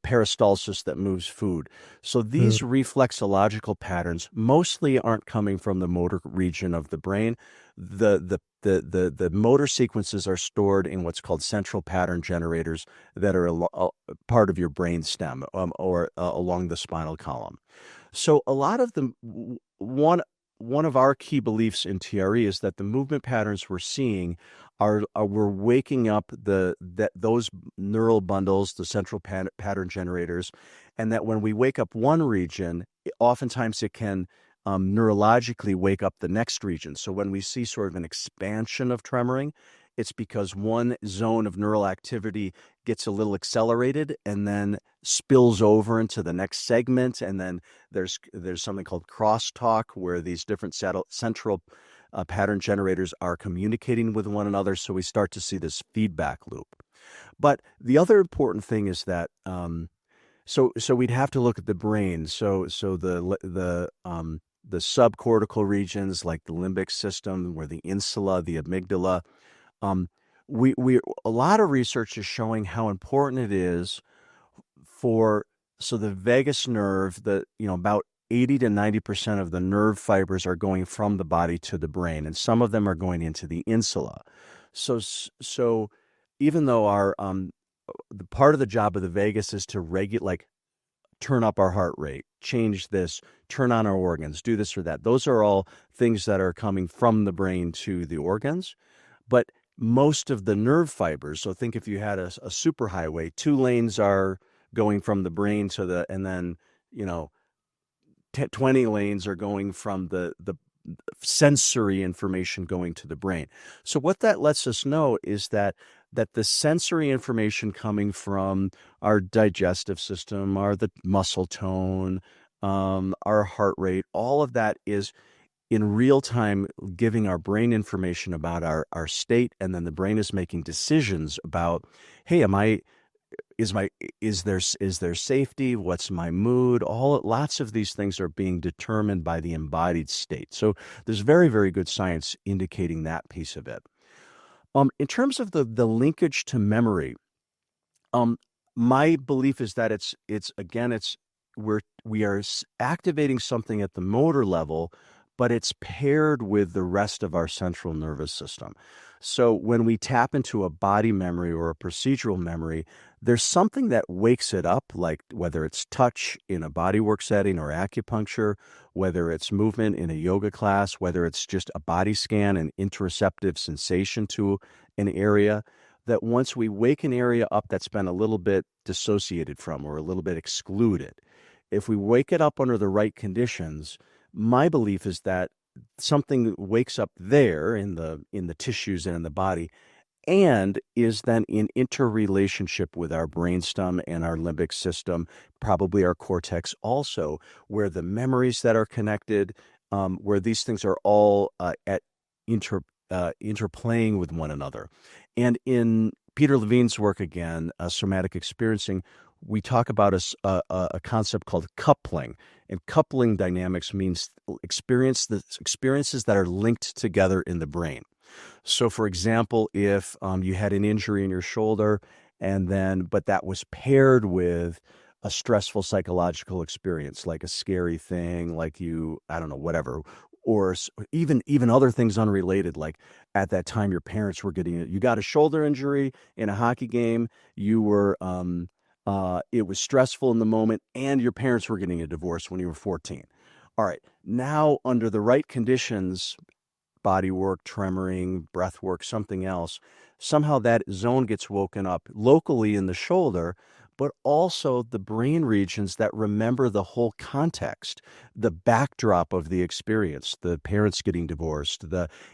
peristalsis that moves food. So these Mm. reflexological patterns mostly aren't coming from the motor region of the brain. The motor sequences are stored in what's called central pattern generators that are part of your brain stem or along the spinal column. So a lot of them, one of our key beliefs in TRE is that the movement patterns we're seeing are we're waking up those neural bundles, the central pattern generators, and that when we wake up one region, oftentimes it can neurologically wake up the next region. So when we see sort of an expansion of tremoring, it's because one zone of neural activity gets a little accelerated and then spills over into the next segment. And then there's something called crosstalk where these different central pattern generators are communicating with one another. So we start to see this feedback loop. But the other important thing is that so we'd have to look at the brain. So the subcortical regions like the limbic system, where the insula, the amygdala. Um, we a lot of research is showing how important it is for so the vagus nerve, about 80 to 90% of the nerve fibers are going from the body to the brain, and some of them are going into the insula. So even though the part of the job of the vagus is to regulate, like turn up our heart rate, change this, turn on our organs, do this or that. Those are all things that are coming from the brain to the organs. But most of the nerve fibers, so think if you had a superhighway, 2 lanes are going from the brain and then, 20 lanes are going from the sensory information going to the brain. So what that lets us know is that the sensory information coming from our digestive system, the muscle tone, our heart rate, all of that is in real time giving our brain information about our state, and then the brain is making decisions about, hey, is there safety? What's my mood? Lots of these things are being determined by the embodied state. So there's very, very good science indicating that piece of it. In terms of the linkage to memory, my belief is that we are activating something at the motor level, but it's paired with the rest of our central nervous system. So when we tap into a body memory or a procedural memory, there's something that wakes it up, like whether it's touch in a bodywork setting or acupuncture, whether it's movement in a yoga class, whether it's just a body scan and interoceptive sensation to an area, that once we wake an area up that's been a little bit dissociated from or a little bit excluded, if we wake it up under the right conditions, my belief is that something wakes up there in the tissues and in the body, and is then in interrelationship with our brainstem and our limbic system, probably our cortex also, where the memories that are connected, where these things are all interplaying with one another. And in Peter Levine's work again, somatic experiencing, we talk about a concept called coupling. And coupling dynamics means experiences that are linked together in the brain. So, for example, if you had an injury in your shoulder, but that was paired with a stressful psychological experience, like a scary thing, like I don't know, whatever, or even other things unrelated, like at that time your parents were you got a shoulder injury in a hockey game, you were it was stressful in the moment, and your parents were getting a divorce when you were 14. All right, now under the right conditions, body work, tremoring, breath work, something else, somehow that zone gets woken up locally in the shoulder, but also the brain regions that remember the whole context, the backdrop of the experience, the parents getting divorced,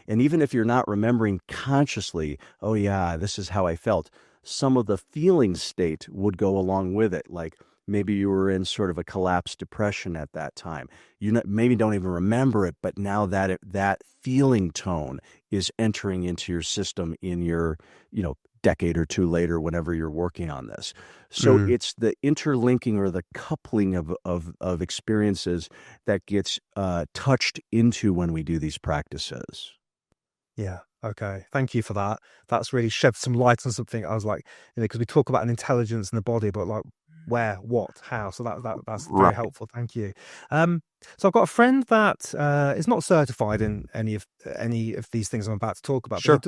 and even if you're not remembering consciously, oh yeah, this is how I felt, some of the feeling state would go along with it. Like maybe you were in sort of a collapsed depression at that time. You maybe don't even remember it, but now that feeling tone is entering into your system in your, decade or two later, whenever you're working on this. So it's the interlinking or the coupling of experiences that gets touched into when we do these practices. Yeah. Okay. Thank you for that. That's really shed some light on something. I was like, because we talk about an intelligence in the body, but like where, what, how. So that's very Right. helpful. Thank you. So I've got a friend that is not certified in any of these things I'm about to talk about, but Sure.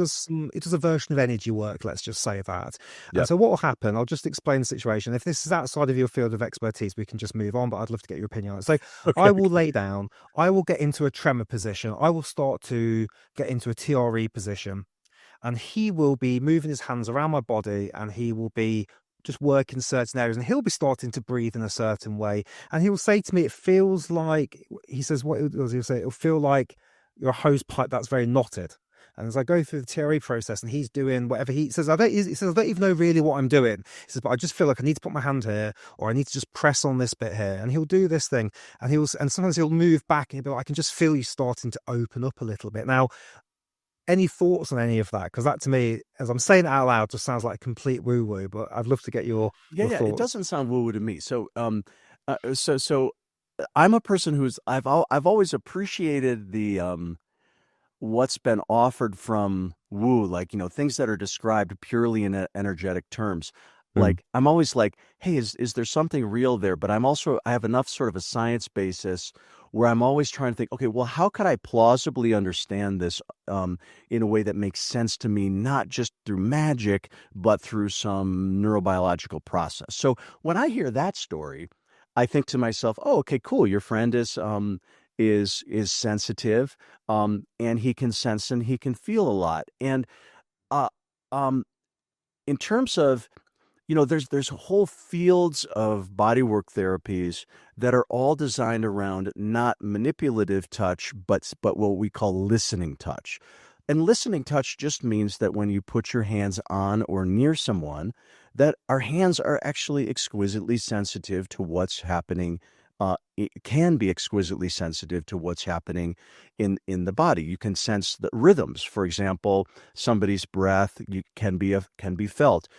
he does a version of energy work. Let's just say that. And Yep. so what will happen? I'll just explain the situation. If this is outside of your field of expertise, we can just move on. But I'd love to get your opinion on it. So Okay. I will lay down. I will get into a tremor position. I will start to get into a TRE position, and he will be moving his hands around my body, and he will be just working certain areas, and he'll be starting to breathe in a certain way, and he will say to me, it feels like, he says, what does he say? It'll feel like your hose pipe that's very knotted. And as I go through the TRE process, and he's doing whatever he says, he says, I don't even know really what I'm doing. He says, but I just feel like I need to put my hand here, or I need to just press on this bit here. And he'll do this thing, and sometimes he'll move back, and he'll be like, I can just feel you starting to open up a little bit. Now, any thoughts on any of that? Because that to me, as I'm saying it out loud, just sounds like complete woo woo. But I'd love to get your Yeah, it thoughts. doesn't sound woo-woo to me. So I'm a person who's I've always appreciated the what's been offered from woo, like, things that are described purely in energetic terms. Mm. Like, I'm always like, hey, is there something real there? But I have enough sort of a science basis where I'm always trying to think, okay, well, how could I plausibly understand this in a way that makes sense to me, not just through magic, but through some neurobiological process? So when I hear that story, I think to myself, oh, okay, cool. Your friend is sensitive, and he can sense and he can feel a lot. And uh, um, in terms of, there's whole fields of bodywork therapies that are all designed around not manipulative touch, but what we call listening touch. And listening touch just means that when you put your hands on or near someone, that our hands are actually exquisitely sensitive to what's happening. It can be exquisitely sensitive to what's happening in the body. You can sense the rhythms. For example, somebody's breath can be felt.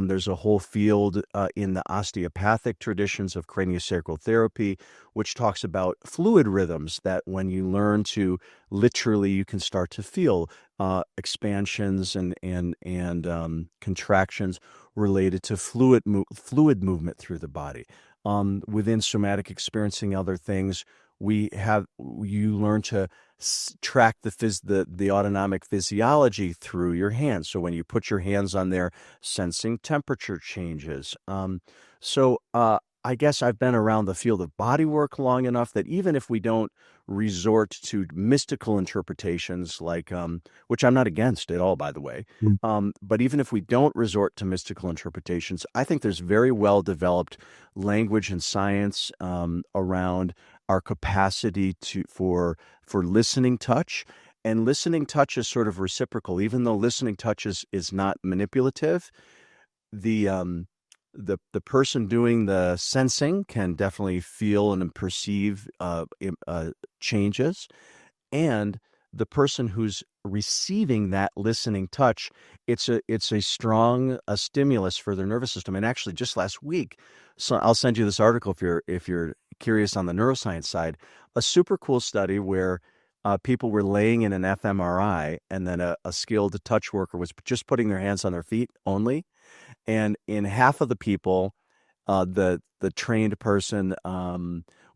There's a whole field in the osteopathic traditions of craniosacral therapy, which talks about fluid rhythms, that when you learn to literally, you can start to feel expansions and contractions related to fluid movement through the body. Within somatic experiencing other things, you learn to track the autonomic physiology through your hands. So when you put your hands on there, sensing temperature changes. I guess I've been around the field of bodywork long enough that even if we don't resort to mystical interpretations, like which I'm not against at all, by the way, Mm. but even if we don't resort to mystical interpretations, I think there's very well developed language and science around our capacity for listening touch. And listening touch is sort of reciprocal. Even though listening touch is not manipulative, the the person doing the sensing can definitely feel and perceive changes, and the person who's receiving that listening touch, it's a strong stimulus for their nervous system. And actually, just last week, so I'll send you this article if you're curious on the neuroscience side, a super cool study where people were laying in an fMRI, and then a skilled touch worker was just putting their hands on their feet only. And in half of the people, the trained person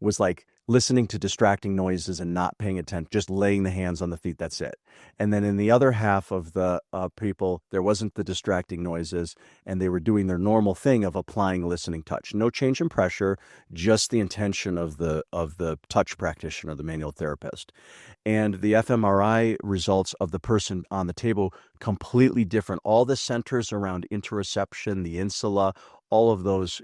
was like listening to distracting noises and not paying attention, just laying the hands on the feet. That's it. And then in the other half of the people, there wasn't the distracting noises, and they were doing their normal thing of applying listening touch. No change in pressure, just the intention of the touch practitioner, the manual therapist. And the fMRI results of the person on the table, completely different. All the centers around interoception, the insula, all of those,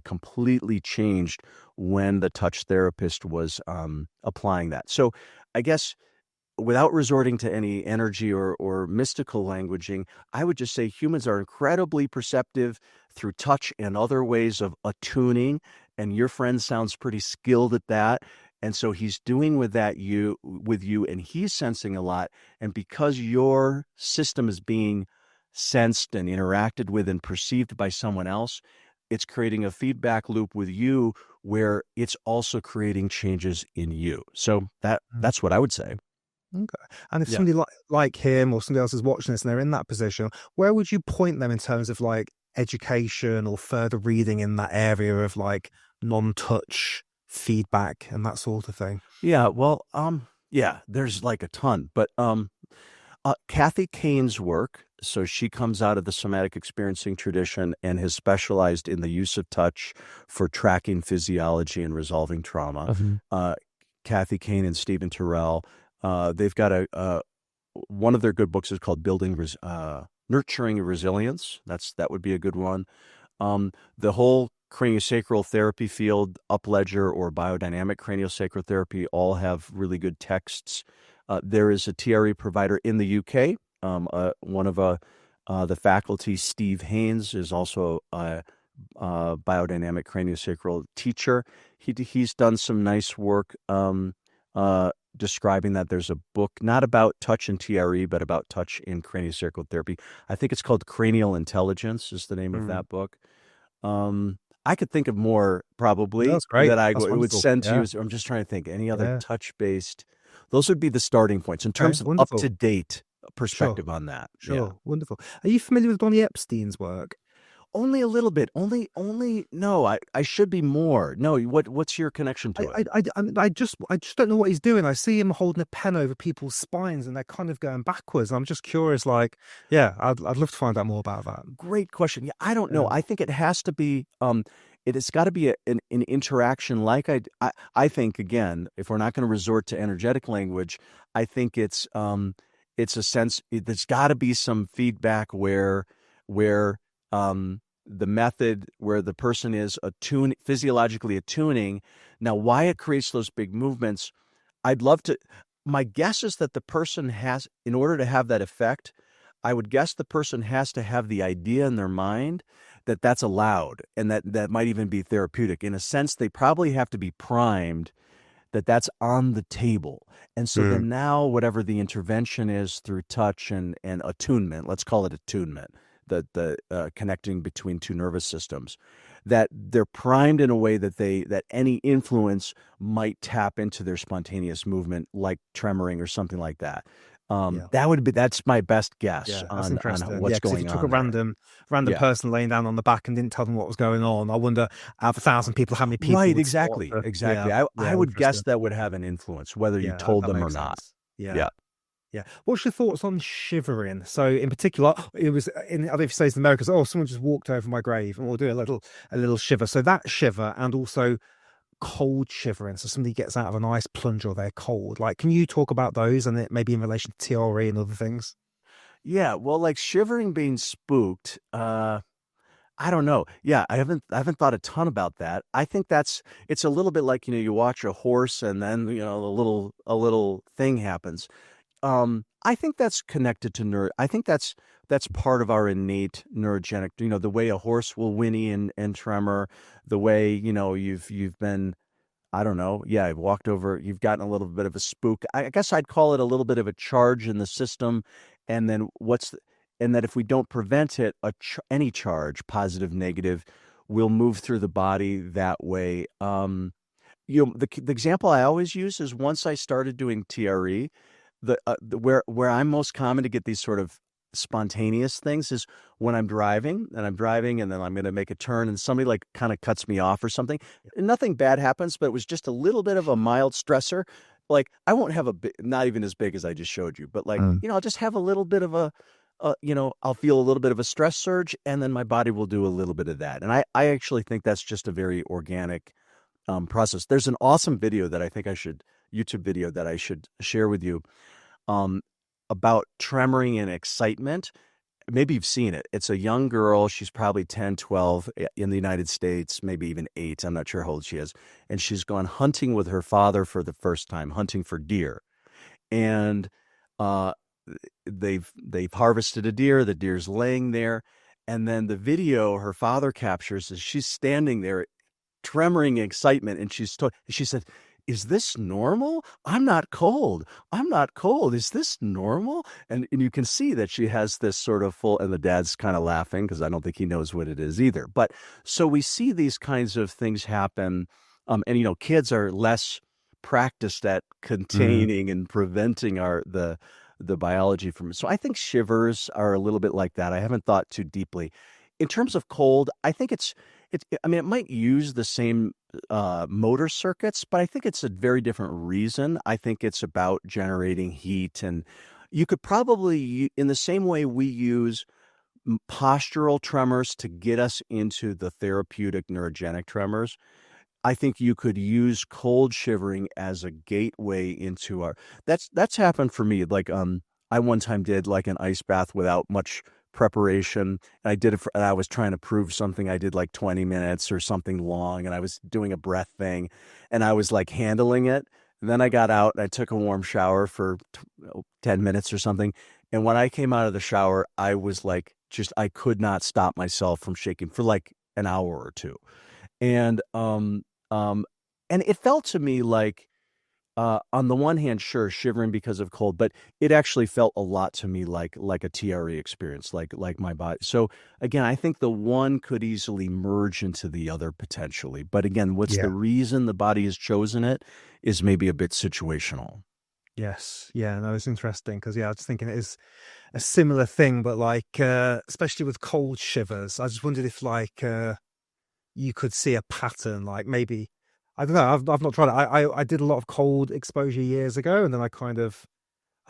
completely changed when the touch therapist was applying that. So I guess, without resorting to any energy or mystical languaging, I would just say humans are incredibly perceptive through touch and other ways of attuning. And your friend sounds pretty skilled at that. And so he's doing with you, and he's sensing a lot. And because your system is being sensed and interacted with and perceived by someone else, it's creating a feedback loop with you where it's also creating changes in you. So Mm. that's what I would say. Okay. And if Yeah. somebody like him or somebody else is watching this and they're in that position, where would you point them in terms of like education or further reading in that area of like non-touch feedback and that sort of thing? Yeah. Well, yeah, there's like a ton, but Kathy Kane's work. So she comes out of the somatic experiencing tradition and has specialized in the use of touch for tracking physiology and resolving trauma. Mhm. Kathy Kane and Stephen Terrell, they've got one of their good books is called Nurturing Resilience. That would be a good one. The whole craniosacral therapy field, Upledger or biodynamic craniosacral therapy, all have really good texts There is a TRE provider in the UK. One of the faculty, Steve Haynes, is also a biodynamic craniosacral teacher. He's done some nice work describing that there's a book not about touch in TRE, but about touch in craniosacral therapy. I think it's called Cranial Intelligence is the name of Mm. that book. I could think of more probably That's great. that I That's would wonderful. send to Yeah. you. I'm just trying to think any other Yeah. touch-based. Those would be the starting points in Okay. terms of Wonderful. up-to-date Sure. perspective on that. Yeah. Sure. Wonderful. Are you familiar with Donny Epstein's work? Only a little bit. Only. No, I should be more. No, what's your connection to it? I just don't know what he's doing. I see him holding a pen over people's spines, and they're kind of going backwards. I'm just curious. Like, yeah, I'd love to find out more about that. Great question. Yeah, I don't know. Yeah. I think it has to be. It has got to be an interaction. Like I think again, if we're not going to resort to energetic language, I think it's a sense. There's got to be some feedback where the method where the person is physiologically attuning. Now, why it creates those big movements, I'd love to. My guess is that the person has, in order to have that effect, I would guess the person has to have the idea in their mind that that's allowed and that might even be therapeutic. In a sense, they probably have to be primed that that's on the table. And so Mm. then now whatever the intervention is through touch and attunement, let's call it attunement, the connecting between two nervous systems, that they're primed in a way that any influence might tap into their spontaneous movement, like tremoring or something like that. Yeah. That's my best guess Yeah, that's on interesting. Yeah, what's because if you going took a on there. random Yeah. person laying down on the back and didn't tell them what was going on, I wonder out of 1,000 people how many people Right, would spot exactly. the. Exactly. Yeah, I yeah, would guess interesting. that would have an influence, whether you Yeah, told that them or makes not. sense. Yeah. Yeah. Yeah. What's your thoughts on shivering? So in particular, it was in, I don't know if you say it's in America, so, oh, someone just walked over my grave and we'll do a little shiver. So that shiver and also cold shivering. So somebody gets out of an ice plunge or they're cold. Like, can you talk about those and it maybe in relation to TRE and other things? Yeah, well, like shivering being spooked, I don't know. Yeah, I haven't thought a ton about that. I think it's a little bit like, you watch a horse and then, a little thing happens. I think that's connected to I think that's part of our innate neurogenic, the way a horse will whinny and tremor, the way, you've been, I don't know. Yeah, I've walked over, you've gotten a little bit of a spook. I guess I'd call it a little bit of a charge in the system. And then and that if we don't prevent it, any charge, positive, negative, will move through the body that way. The example I always use is once I started doing TRE, where I'm most common to get these sort of spontaneous things is when I'm driving and then I'm going to make a turn and somebody like kind of cuts me off or something. And nothing bad happens, but it was just a little bit of a mild stressor. Like I won't have not even as big as I just showed you, but like, Mm. I'll just have a little bit of I'll feel a little bit of a stress surge and then my body will do a little bit of that. And I actually think that's just a very organic process. There's an awesome YouTube video that I should share with you um, about tremoring and excitement. Maybe you've seen it. It's a young girl. She's probably 10, 12 in the United States, maybe even 8. I'm not sure how old she is. And she's gone hunting with her father for the first time, hunting for deer. And uh, they've harvested a deer. The deer's laying there. And then the video her father captures is she's standing there tremoring excitement. And she said, "Is this normal? I'm not cold. I'm not cold. Is this normal?" And you can see that she has this sort of and the dad's kind of laughing because I don't think he knows what it is either. But so we see these kinds of things happen. And, kids are less practiced at Mm. containing and preventing the biology from. So I think shivers are a little bit like that. I haven't thought too deeply. In terms of cold, I think I mean, it might use the same motor circuits, but I think it's a very different reason. I think it's about generating heat. And you could probably, in the same way we use postural tremors to get us into the therapeutic neurogenic tremors, I think you could use cold shivering as a gateway into that's happened for me. Like, I one time did like an ice bath without much preparation. And I did it and I was trying to prove something. I did like 20 minutes or something long and I was doing a breath thing and I was like handling it. And then I got out and I took a warm shower for 10 minutes or something. And when I came out of the shower, I was like, just, I could not stop myself from shaking for like an hour or two. And, um, and it felt to me like, on the one hand, sure, shivering because of cold, but it actually felt a lot to me like a TRE experience, like my body. So again, I think the one could easily merge into the other potentially. But again, what's the Yeah. reason the body has chosen it is maybe a bit situational. Yes. Yeah. No, it's interesting because yeah, I was thinking it is a similar thing, but like especially with cold shivers, I just wondered if like you could see a pattern, like maybe I don't know. I've not tried it. I did a lot of cold exposure years ago, and then I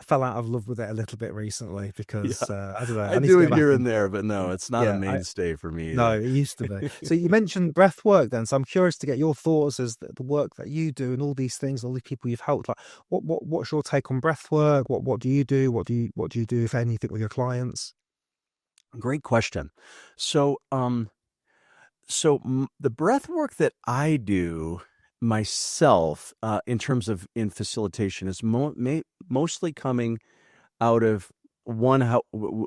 fell out of love with it a little bit recently Yeah, because I don't know. I I need to do get it back here in. and there, but no, it's not a Yeah, mainstay for me no, either. it used to be. So you mentioned breath work then. So I'm curious to get your thoughts as the work that you do and all these things, all these people you've helped. Like, what's your take on breath work? What do you do? What do you do if anything with your clients? Great question. So, the breath work that I do myself, in terms of in facilitation, is mostly coming out of one. I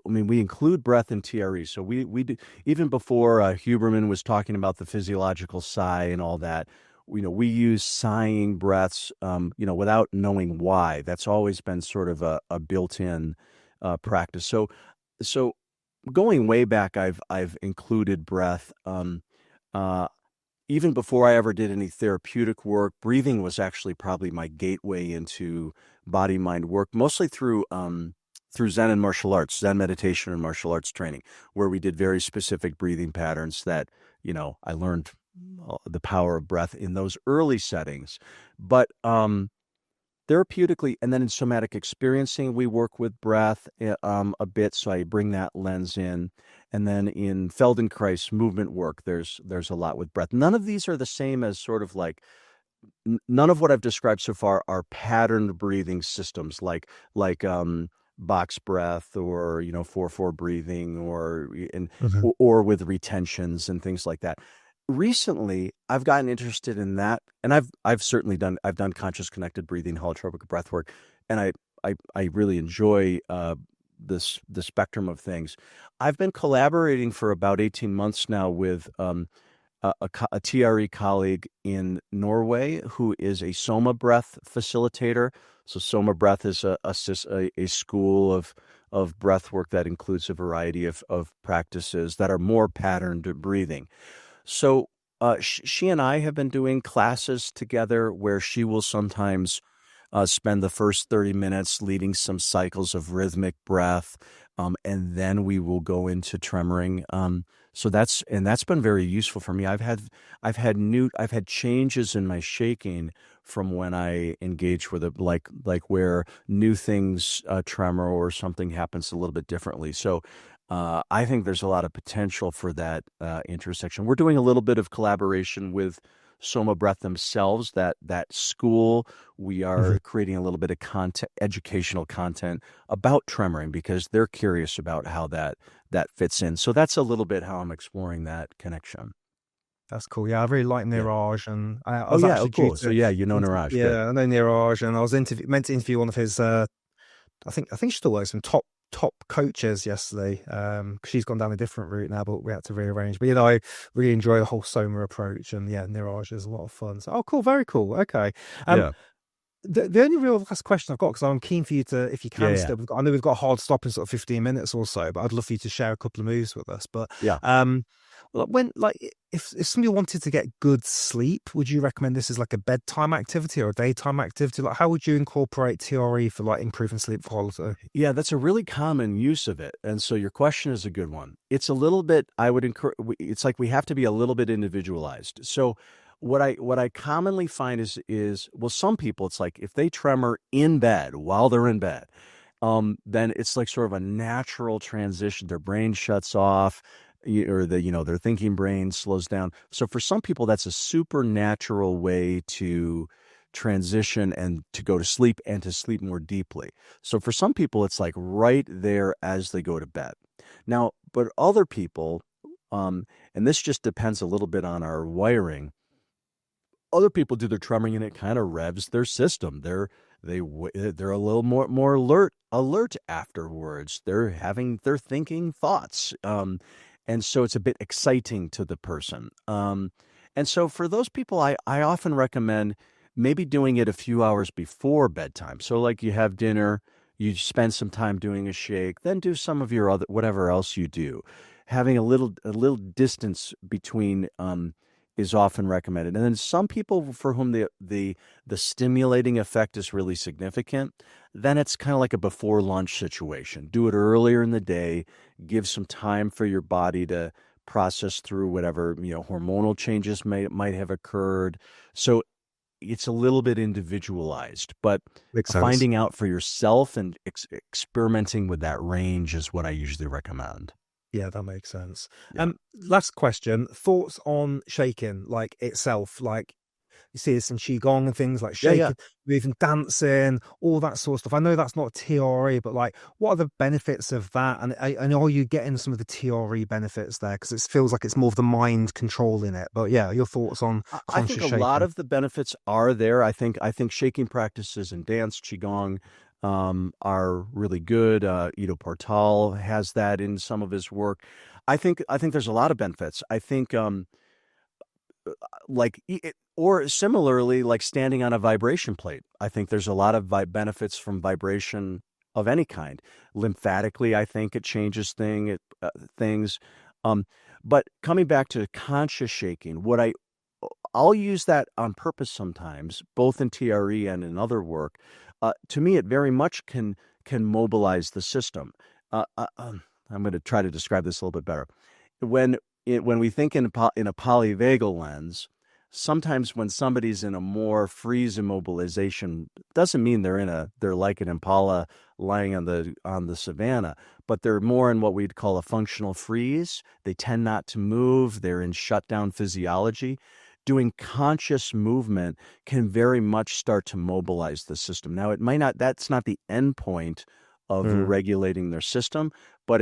mean, we include breath in TRE, so we do even before Huberman was talking about the physiological sigh and all that. We use sighing breaths, without knowing why. That's always been sort of a built-in practice. So going way back, I've included breath. Uh, Even before I ever did any therapeutic work, breathing was actually probably my gateway into body mind work, mostly through Zen and martial arts, Zen meditation and martial arts training, where we did very specific breathing patterns that I learned the power of breath in those early settings. But therapeutically, and then in somatic experiencing, we work with breath a bit, so I bring that lens in. And then in Feldenkrais movement work, there's a lot with breath. None of these are the same as sort of like none of what I've described so far are patterned breathing systems like box breath or 4-4 breathing Mhm. or with retentions and things like that. Recently, I've gotten interested in that, and I've certainly done conscious connected breathing, holotropic breath work, and I really enjoy the spectrum of things. I've been collaborating for about 18 months now with a TRE colleague in Norway who is a Soma breath facilitator. So Soma breath is a school of breath work that includes a variety of practices that are more patterned breathing. So she and I have been doing classes together where she will sometimes spend the first 30 minutes leading some cycles of rhythmic breath, and then we will go into tremoring. So that's been very useful for me. I've had changes in my shaking from when I engage with it, like where new things tremor or something happens a little bit differently. So I think there's a lot of potential for that intersection. We're doing a little bit of collaboration with Soma Breath themselves, that school. We Mhm. are creating a little bit of content, educational content about tremoring because they're curious about how that fits in. So that's a little bit how I'm exploring that connection. That's cool. Yeah, I really like Yeah. Niraj, and I Oh was yeah. Oh actually due cool. So to, yeah, Niraj. Good. yeah, I know Niraj, and I was meant to interview one of his. I think she still works some top coaches yesterday. 'Cause she's gone down a different route now, but we had to rearrange. But I really enjoy the whole Soma approach, and yeah, Niraj is a lot of fun. So, oh, cool, very cool. Okay. Um, Yeah. the only real last question I've got, because I'm keen for you to, if you Yeah. can Yeah. still, I know we've got a hard stop in sort of 15 minutes or so, but I'd love for you to share a couple of moves with us. But Yeah. when like if somebody wanted to get good sleep, would you recommend this as like a bedtime activity or a daytime activity? Like, how would you incorporate TRE for like improving sleep quality? Yeah, that's a really common use of it. And so your question is a good one. It's a little bit, I would encourage, it's like we have to be a little bit individualized. So what I commonly find is well, some people, it's like if they tremor in bed while they're in bed, then it's like sort of a natural transition. Their brain shuts off, or their thinking brain slows down. So for some people, that's a supernatural way to transition and to go to sleep and to sleep more deeply. So for some people, it's like right there as they go to bed. Now, but other people, and this just depends a little bit on our wiring. Other people do their tremoring and it kind of revs their system. They're a little more alert afterwards. They're thinking thoughts, and so it's a bit exciting to the person. And so for those people, I often recommend maybe doing it a few hours before bedtime. So like you have dinner, you spend some time doing a shake, then do some of your other whatever else you do. Having a little distance between is often recommended. And then some people for whom the stimulating effect is really significant, then it's kind of like a before lunch situation. Do it earlier in the day, give some time for your body to process through whatever, hormonal changes might have occurred. So it's a little bit individualized, but Makes sense. finding out for yourself and experimenting with that range is what I usually recommend. Yeah, that makes sense. Yeah. Last question. Thoughts on shaking, like itself, like you see this in qigong and things like Yeah, yeah. shaking, moving, dancing, all that sort of stuff. I know that's not a TRE, but like, what are the benefits of that? And are you getting some of the TRE benefits there? Because it feels like it's more of the mind controlling it. But yeah, your thoughts on I think conscious a lot shaking? of the benefits are there. I think shaking practices in dance, qigong, are really good. Ido Portal has that in some of his work. I think there's a lot of benefits. I think or similarly, like standing on a vibration plate. I think there's a lot of benefits from vibration of any kind. Lymphatically, I think it changes things. Um, but coming back to conscious shaking, I'll use that on purpose sometimes, both in TRE and in other work. To me, it very much can mobilize the system. I'm going to try to describe this a little bit better. When we think in a polyvagal lens, sometimes when somebody's in a more freeze immobilization, doesn't mean they're like an impala lying on the savannah, but they're more in what we'd call a functional freeze. They tend not to move. They're in shutdown physiology. Doing conscious movement can very much start to mobilize the system. Now, that's not the end point of Mm. regulating their system, but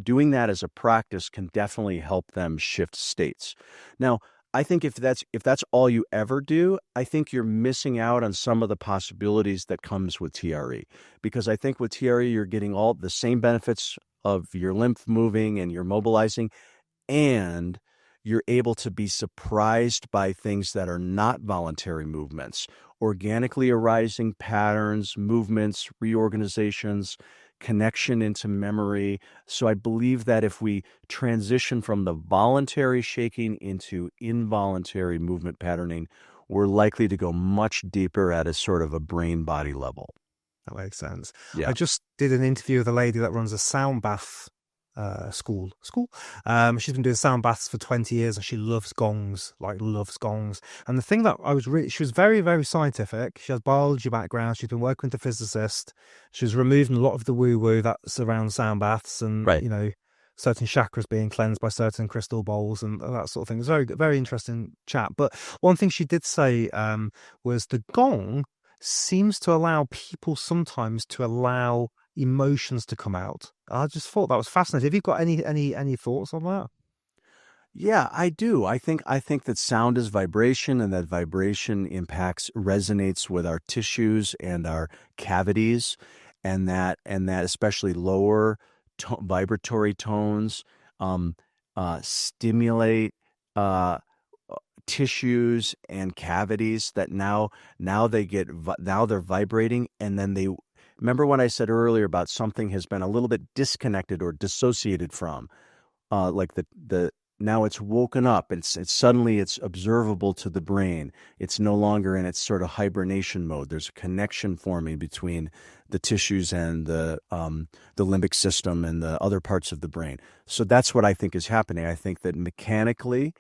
doing that as a practice can definitely help them shift states. Now, I think if that's all you ever do, I think you're missing out on some of the possibilities that comes with TRE. Because I think with TRE, you're getting all the same benefits of your lymph moving and you're mobilizing, and you're able to be surprised by things that are not voluntary movements, organically arising patterns, movements, reorganizations, connection into memory. So I believe that if we transition from the voluntary shaking into involuntary movement patterning, we're likely to go much deeper at a sort of a brain body level. That makes sense. I Yeah. just did an interview with a lady that runs a sound bath school. She's been doing sound baths for 20 years and she loves gongs, like loves gongs. And the thing that she was very, very scientific. She has biology background. She's been working with a physicist. She was removing a lot of the woo-woo that surrounds sound baths and, Right. certain chakras being cleansed by certain crystal bowls and that sort of thing. It's very, very interesting chat. But one thing she did say was the gong seems to allow people sometimes to allow emotions to come out. I just thought that was fascinating. Have you got any thoughts on that? Yeah, I do. I think that sound is vibration, and that vibration resonates with our tissues and our cavities, and that especially lower vibratory tones stimulate uh, tissues and cavities that now they're vibrating, and then they remember when I said earlier about something has been a little bit disconnected or dissociated from, like the now it's woken up. It's suddenly it's observable to the brain. It's no longer in its sort of hibernation mode. There's a connection forming between the tissues and the limbic system and the other parts of the brain. So that's what I think is happening. I think that mechanically,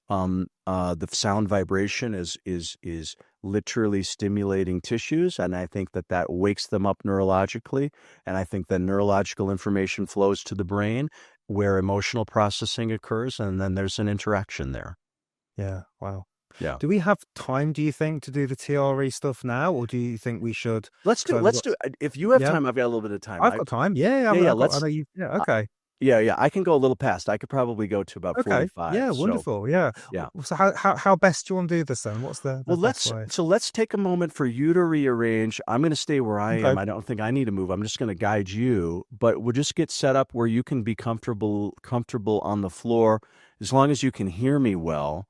the sound vibration is literally stimulating tissues, and I think that wakes them up neurologically, and I think that neurological information flows to the brain where emotional processing occurs, and then there's an interaction there. Yeah, wow. Yeah. Do we have time, do you think, to do the TRE stuff now, or do you think we should? Let's Because do I've let's got, do If you have yeah, time, I've got a little bit of time. I've got time. Yeah, Yeah, yeah, I know you. Yeah, I okay. Yeah. I can go a little past. I could probably go to about Okay. 45. Yeah, So wonderful. Yeah. yeah. So how best do you want to do this then? What's the Well, best way? let's take a moment for you to rearrange. I'm going to stay where I Okay. am. I don't think I need to move. I'm just going to guide you, but we'll just get set up where you can be comfortable on the floor as long as you can hear me well.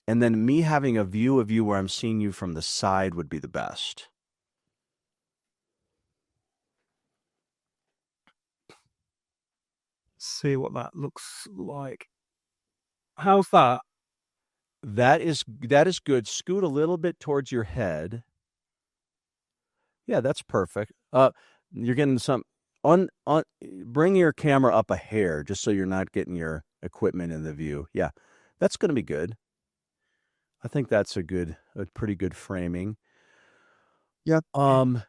And then me having a view of you where I'm seeing you from the side would be the best. See what that looks like. How's that? That is good. Scoot a little bit towards your head. Yeah, that's perfect. You're getting some on bring your camera up a hair just so you're not getting your equipment in the view. Yeah. That's going to be good. I think that's a pretty good framing. Yeah. Um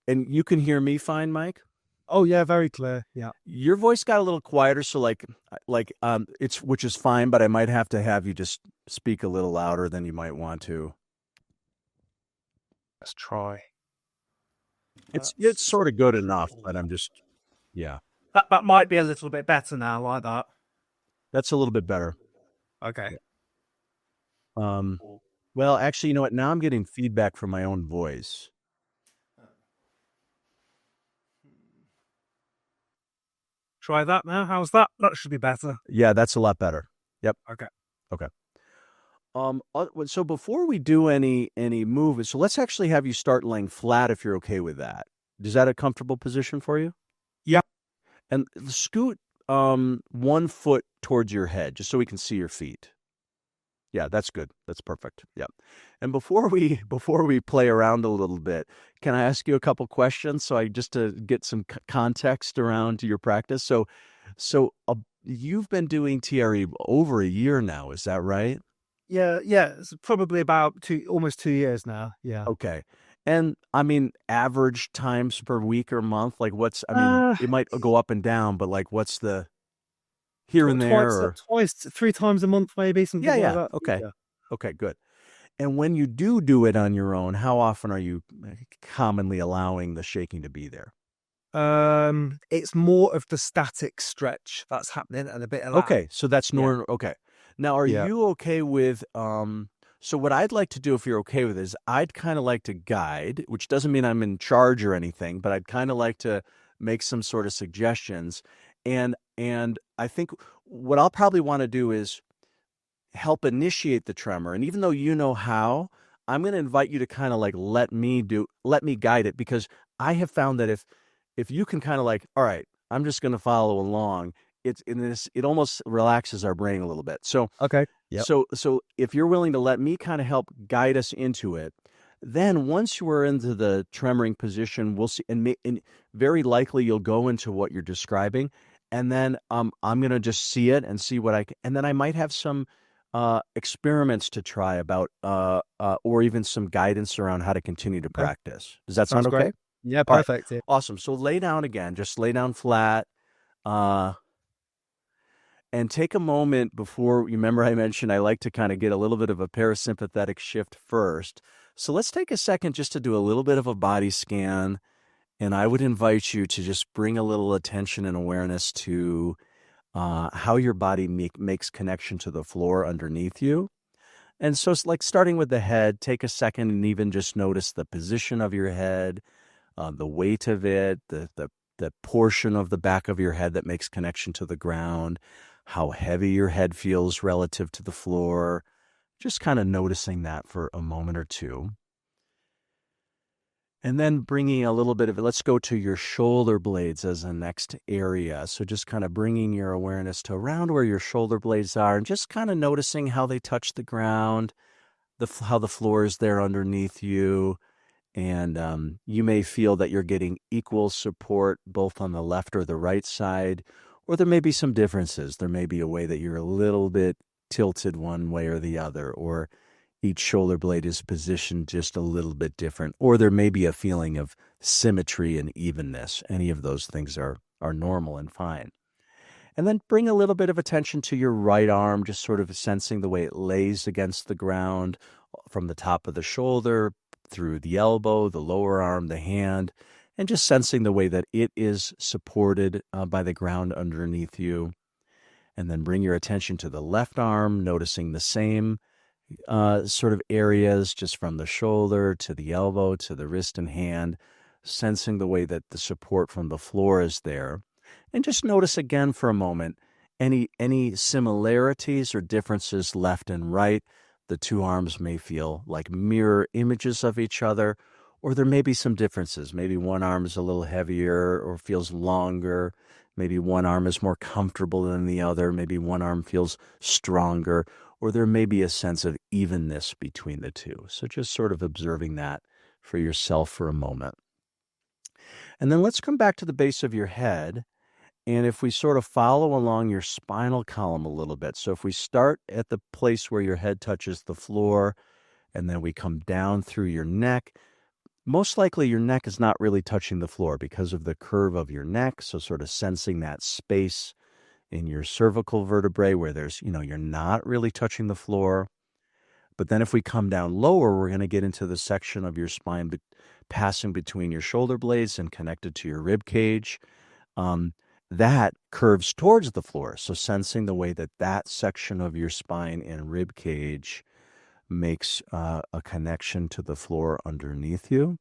and you can hear me fine, Mike? Oh yeah, very clear. Yeah. Your voice got a little quieter, so it's which is fine, but I might have you just speak a little louder than you might want to. Let's try. It's sort of good enough, but I'm just yeah. That might be a little bit better now, like that. That's a little bit better. Okay. Um well, actually, you know what? Now I'm getting feedback from my own voice. Try that now. How's that? That should be better. Yeah, that's a lot better. Yep. Okay. Okay. So before we do any movement, so let's actually have you start laying flat if you're okay with that. Is that a comfortable position for you? Yeah. And scoot 1 foot towards your head just so we can see your feet. Yeah, that's good. That's perfect. Yeah. And before we play around a little bit, can I ask you a couple questions just to get some context around your practice? So you've been doing TRE over a year now, is that right? Yeah. It's probably about almost 2 years now. Yeah. Okay. And I mean, average times per week or month, like Uh, it might go up and down, but like what's the here and there or twice, 3 times a month, maybe something like yeah. that. Okay. Yeah. Okay, good. And when you do it on your own, how often are you commonly allowing the shaking to be there? It's more of the static stretch that's happening and a bit of that. Okay, so that's Yeah. normal. Okay. Now, are Yeah. you okay with so what I'd like to do if you're okay with is I'd kind of like to guide, which doesn't mean I'm in charge or anything, but I'd kind of like to make some sort of suggestions. And I think what I'll probably want to do is help initiate the tremor. And even though you know how, I'm going to invite you to kind of like let me guide it because I have found that if you can kind of like, all right, I'm just going to follow along, it almost relaxes our brain a little bit. So Okay. Yeah. so if you're willing to let me kind of help guide us into it, then once we're into the tremoring position, we'll see, and very likely you'll go into what you're describing, and then I'm gonna just see it and see what and then I might have some experiments to try about or even some guidance around how to continue to Okay. practice. Does that Sounds sound okay? great. Yeah. All right, Perfect. Yeah. awesome. So lay down again, just lay down flat. Uh, And take a moment before, you remember I mentioned I like to kind of get a little bit of a parasympathetic shift first. So let's take a second just to do a little bit of a body scan. And I would invite you to just bring a little attention and awareness to how your body makes connection to the floor underneath you. And so it's like starting with the head, take a second and even just notice the position of your head, the weight of it, the portion of the back of your head that makes connection to the ground, how heavy your head feels relative to the floor. Just kind of noticing that for a moment or two. And then bringing a little bit of it, let's go to your shoulder blades as the next area. So just kind of bringing your awareness to around where your shoulder blades are and just kind of noticing how they touch the ground, how the floor is there underneath you. And you may feel that you're getting equal support both on the left or the right side, or there may be some differences. There may be a way that you're a little bit tilted one way or the other, or each shoulder blade is positioned just a little bit different, or there may be a feeling of symmetry and evenness. Any of those things are normal and fine. And then bring a little bit of attention to your right arm, just sort of sensing the way it lays against the ground from the top of the shoulder, through the elbow, the lower arm, the hand, and just sensing the way that it is supported by the ground underneath you. And then bring your attention to the left arm, noticing the same sort of areas, just from the shoulder to the elbow to the wrist and hand, sensing the way that the support from the floor is there. And just notice again for a moment any similarities or differences left and right. The two arms may feel like mirror images of each other, or there may be some differences. Maybe one arm is a little heavier or feels longer. Maybe one arm is more comfortable than the other. Maybe one arm feels stronger, or there may be a sense of evenness between the two. So just sort of observing that for yourself for a moment. And then let's come back to the base of your head. And if we sort of follow along your spinal column a little bit, so if we start at the place where your head touches the floor, and then we come down through your neck, most likely your neck is not really touching the floor because of the curve of your neck. So sort of sensing that space in your cervical vertebrae where there's, you're not really touching the floor. But then if we come down lower, we're going to get into the section of your spine passing between your shoulder blades and connected to your rib cage. That curves towards the floor. So sensing the way that section of your spine and rib cage makes a connection to the floor underneath you.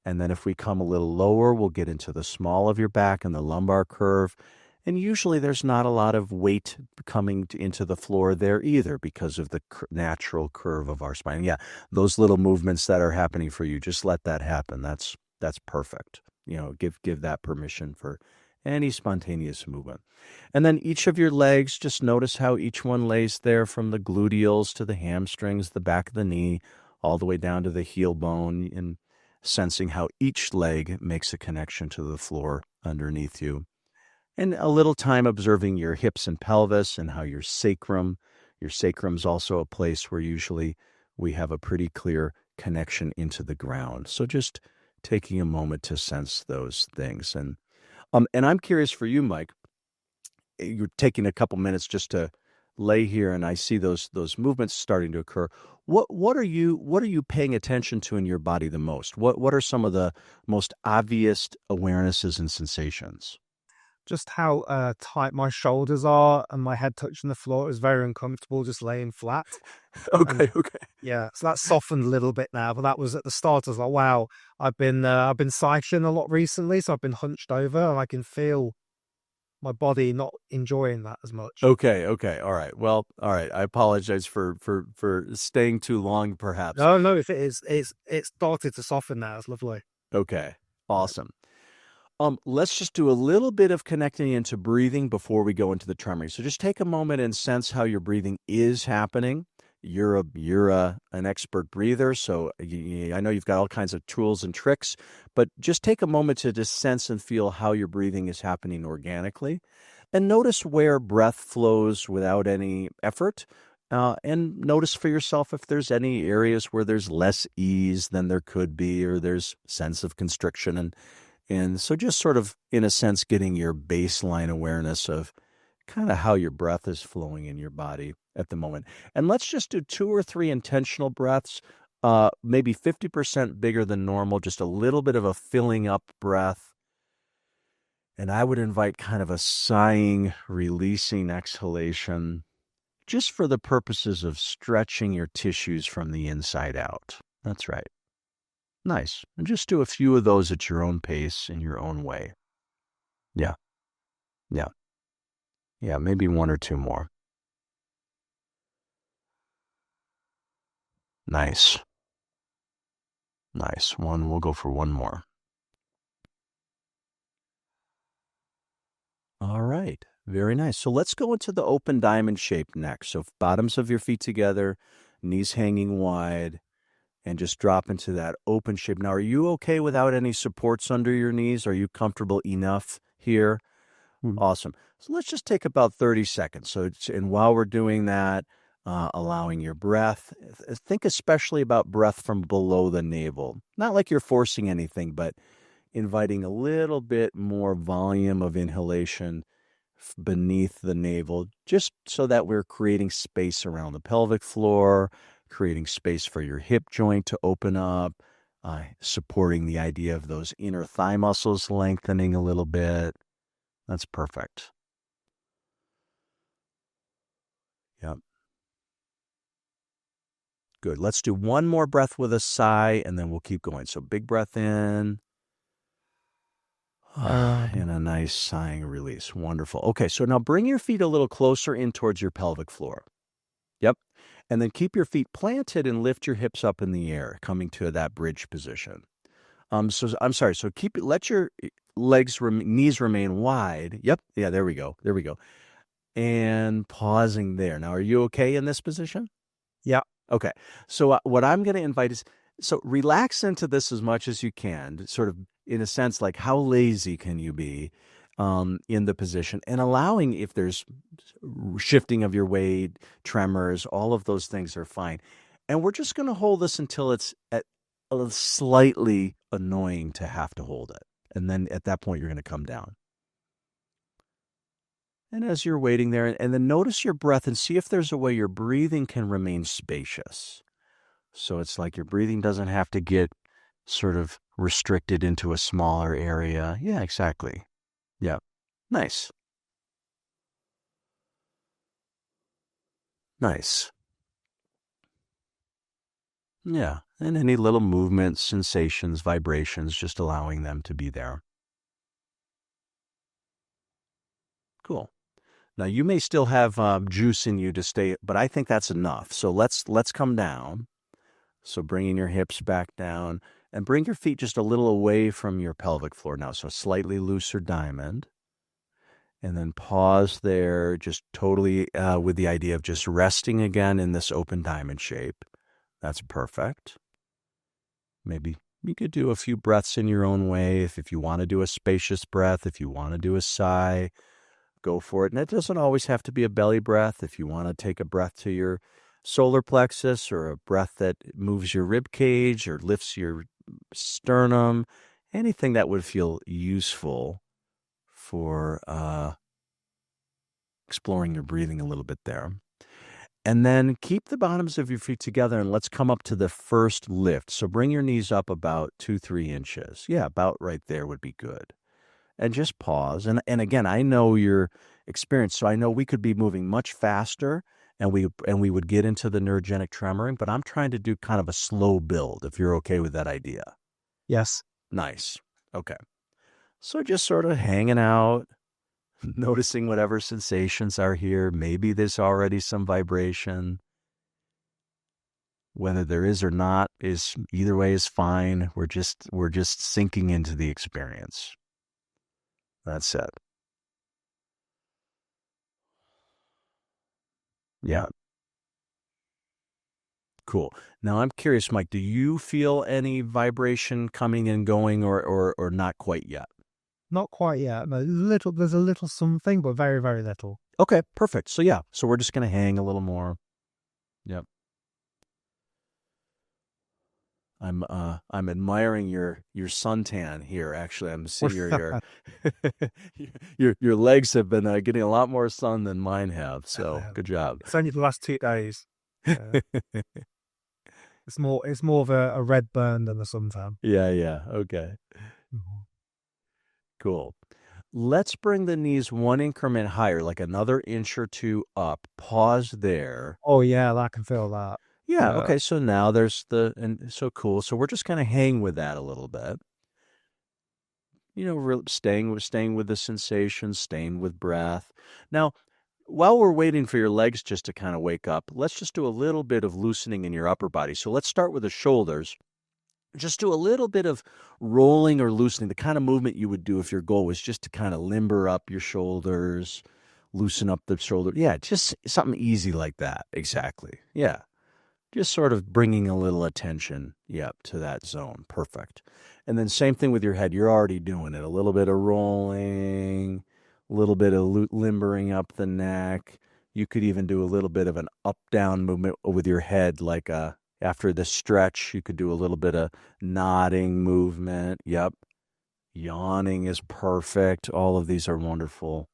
And then if we come a little lower, we'll get into the small of your back and the lumbar curve. And usually there's not a lot of weight coming into the floor there either because of the natural curve of our spine. Yeah, those little movements that are happening for you, just let that happen. That's perfect. Give that permission for any spontaneous movement. And then each of your legs, just notice how each one lays there, from the gluteals to the hamstrings, the back of the knee, all the way down to the heel bone, and sensing how each leg makes a connection to the floor underneath you. And a little time observing your hips and pelvis and how your sacrum's also a place where usually we have a pretty clear connection into the ground. So just taking a moment to sense those things. And I'm curious for you, Mike, you're taking a couple minutes just to lay here, and I see those movements starting to occur. What are you paying attention to in your body the most? What are some of the most obvious awarenesses and sensations? Just how tight my shoulders are and my head touching the floor is very uncomfortable, just laying flat. And Okay. yeah, so that's softened a little bit now, but that was at the start. I was like, wow, I've been cycling a lot recently, so I've been hunched over and I can feel my body not enjoying that as much. Okay. All right. Well, all right. I apologize for staying too long, perhaps. No, if it's started to soften now. It's lovely. Okay. Awesome. Let's just do a little bit of connecting into breathing before we go into the tremor. So just take a moment and sense how your breathing is happening. You're an expert breather, so I know you've got all kinds of tools and tricks, but just take a moment to just sense and feel how your breathing is happening organically. And notice where breath flows without any effort. And notice for yourself if there's any areas where there's less ease than there could be, or there's sense of constriction. And so just sort of, in a sense, getting your baseline awareness of kind of how your breath is flowing in your body at the moment. And let's just do 2 or 3 intentional breaths, maybe 50% bigger than normal, just a little bit of a filling up breath. And I would invite kind of a sighing, releasing exhalation, just for the purposes of stretching your tissues from the inside out. That's right. Nice. And just do a few of those at your own pace, in your own way. Yeah. Maybe 1 or 2 more. Nice. We'll go for 1 more. All right. Very nice. So let's go into the open diamond shape next. So bottoms of your feet together, knees hanging wide, and just drop into that open shape. Now, are you okay without any supports under your knees? Are you comfortable enough here? Awesome. So let's just take about 30 seconds. And while we're doing that, allowing your breath, think especially about breath from below the navel. Not like you're forcing anything, but inviting a little bit more volume of inhalation beneath the navel, just so that we're creating space around the pelvic floor, creating space for your hip joint to open up, supporting the idea of those inner thigh muscles lengthening a little bit. That's perfect. Yep. Good. Let's do one more breath with a sigh, and then we'll keep going. So big breath in. And a nice sighing release. Wonderful. Okay, so now bring your feet a little closer in towards your pelvic floor. Yep. And then keep your feet planted and lift your hips up in the air, coming to that bridge position. So let your knees remain wide. Yep. Yeah, there we go. There we go. And pausing there. Now, are you okay in this position? Yeah. Okay. So what I'm going to invite is, so relax into this as much as you can, sort of in a sense, like how lazy can you be in the position, and allowing, if there's shifting of your weight, tremors, all of those things are fine. And we're just going to hold this until it's at a slightly annoying to have to hold it. And then at that point, you're going to come down. And as you're waiting there, and then notice your breath and see if there's a way your breathing can remain spacious. So it's like your breathing doesn't have to get sort of restricted into a smaller area. Yeah, exactly. Yeah. Nice. Nice. Yeah. And any little movements, sensations, vibrations, just allowing them to be there. Cool. Now you may still have juice in you to stay, but I think that's enough. So let's come down. So bringing your hips back down, and bring your feet just a little away from your pelvic floor now. So slightly looser diamond. And then pause there, just totally with the idea of just resting again in this open diamond shape. That's perfect. Maybe you could do a few breaths in your own way. If you want to do a spacious breath, if you want to do a sigh, go for it. And it doesn't always have to be a belly breath. If you want to take a breath to your solar plexus, or a breath that moves your rib cage or lifts your sternum, anything that would feel useful for exploring your breathing a little bit there. And then keep the bottoms of your feet together, and let's come up to the first lift. So bring your knees up about 2-3 inches. Yeah, about right there would be good. And just pause. And again, I know your experience, so I know we could be moving much faster, and we would get into the neurogenic tremoring, but I'm trying to do kind of a slow build, if you're okay with that idea. Yes. Nice. Okay. So just sort of hanging out, noticing whatever sensations are here. Maybe there's already some vibration. Whether there is or not, is either way is fine. We're just sinking into the experience. That's it. Yeah. Cool. Now I'm curious, Mike, do you feel any vibration coming and going, or not quite yet? Not quite yet. There's a little something, but very, very little. Okay, perfect. So yeah, so we're just going to hang a little more. Yep. I'm admiring your suntan here. Actually, I'm seeing your legs have been getting a lot more sun than mine have. So good job. It's only the last 2 days. It's more of a red burn than the suntan. Yeah. Okay. Mm-hmm. Cool. Let's bring the knees one increment higher, like another inch or two up. Pause there. Oh yeah, I can feel that. Yeah. Okay. So now so cool. So we're just going to hang with that a little bit. Staying with the sensation, staying with breath. Now, while we're waiting for your legs just to kind of wake up, let's just do a little bit of loosening in your upper body. So let's start with the shoulders. Just do a little bit of rolling or loosening, the kind of movement you would do if your goal was just to kind of limber up your shoulders, loosen up the shoulder. Yeah, just something easy like that. Exactly. Yeah. Just sort of bringing a little attention, to that zone. Perfect. And then same thing with your head. You're already doing it. A little bit of rolling, a little bit of limbering up the neck. You could even do a little bit of an up-down movement with your head, like after the stretch, you could do a little bit of nodding movement. Yep. Yawning is perfect. All of these are wonderful.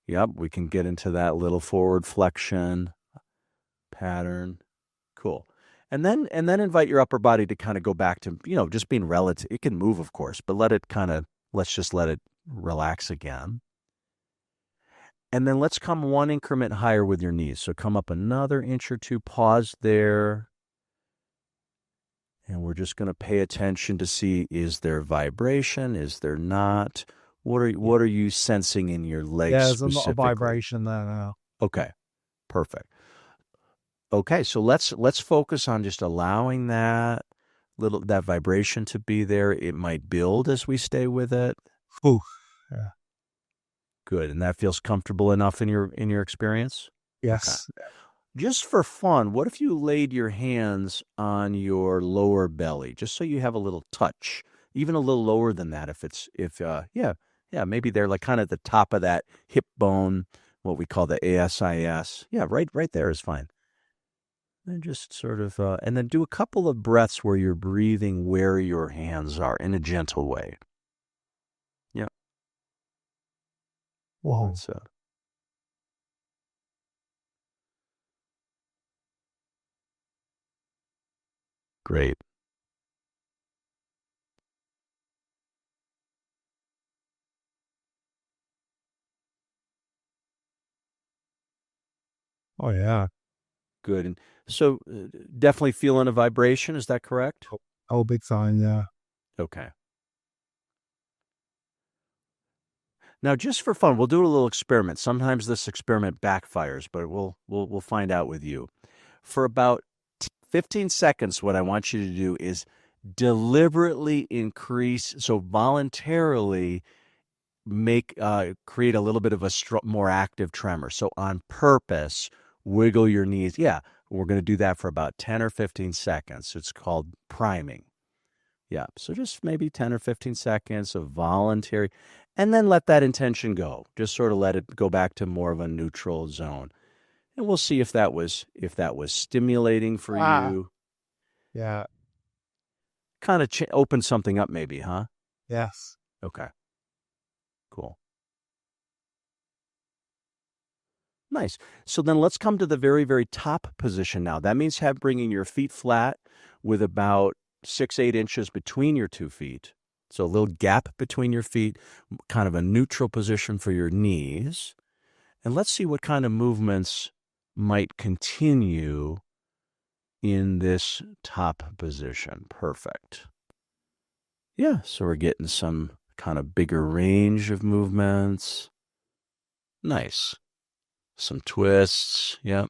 Yep. We can get into that little forward flexion pattern. Cool. And then invite your upper body to kind of go back to, just being relative. It can move, of course, but let's just let it relax again. And then let's come one increment higher with your knees. So come up another inch or two, pause there. And we're just going to pay attention to see, is there vibration? Is there not? What are you sensing in your legs Yeah, there's a lot of specifically? vibration there now. Okay, perfect. Okay, so let's focus on just allowing that vibration to be there. It might build as we stay with it. Ooh, yeah. Good, and that feels comfortable enough in your experience? Yes. Okay. Just for fun, what if you laid your hands on your lower belly, just so you have a little touch, even a little lower than that, yeah, maybe they're like kind of the top of that hip bone, what we call the ASIS. Yeah, right there is fine. And just sort of, and then do a couple of breaths where you're breathing where your hands are in a gentle way. Yeah. Whoa. So great. Oh, yeah. Good. And so definitely feeling a vibration. Is that correct? Oh, big sign. Yeah. Okay. Now, just for fun, we'll do a little experiment. Sometimes this experiment backfires, but we'll find out with you. For about 15 seconds, what I want you to do is deliberately increase, so voluntarily create a little bit of a more active tremor. So on purpose, wiggle your knees. Yeah, we're going to do that for about 10 or 15 seconds. It's called priming. Yeah, so just maybe 10 or 15 seconds of voluntary, and then let that intention go. Just sort of let it go back to more of a neutral zone. And we'll see if that was stimulating for you. Yeah. Kind of open something up maybe, huh? Yes. Okay. Cool. Nice. So then let's come to the very, very top position now. That means bringing your feet flat with about 6-8 inches between your 2 feet. So a little gap between your feet, kind of a neutral position for your knees. And let's see what kind of movements might continue in this top position. Perfect. Yeah, so we're getting some kind of bigger range of movements. Nice. Some twists. Yep.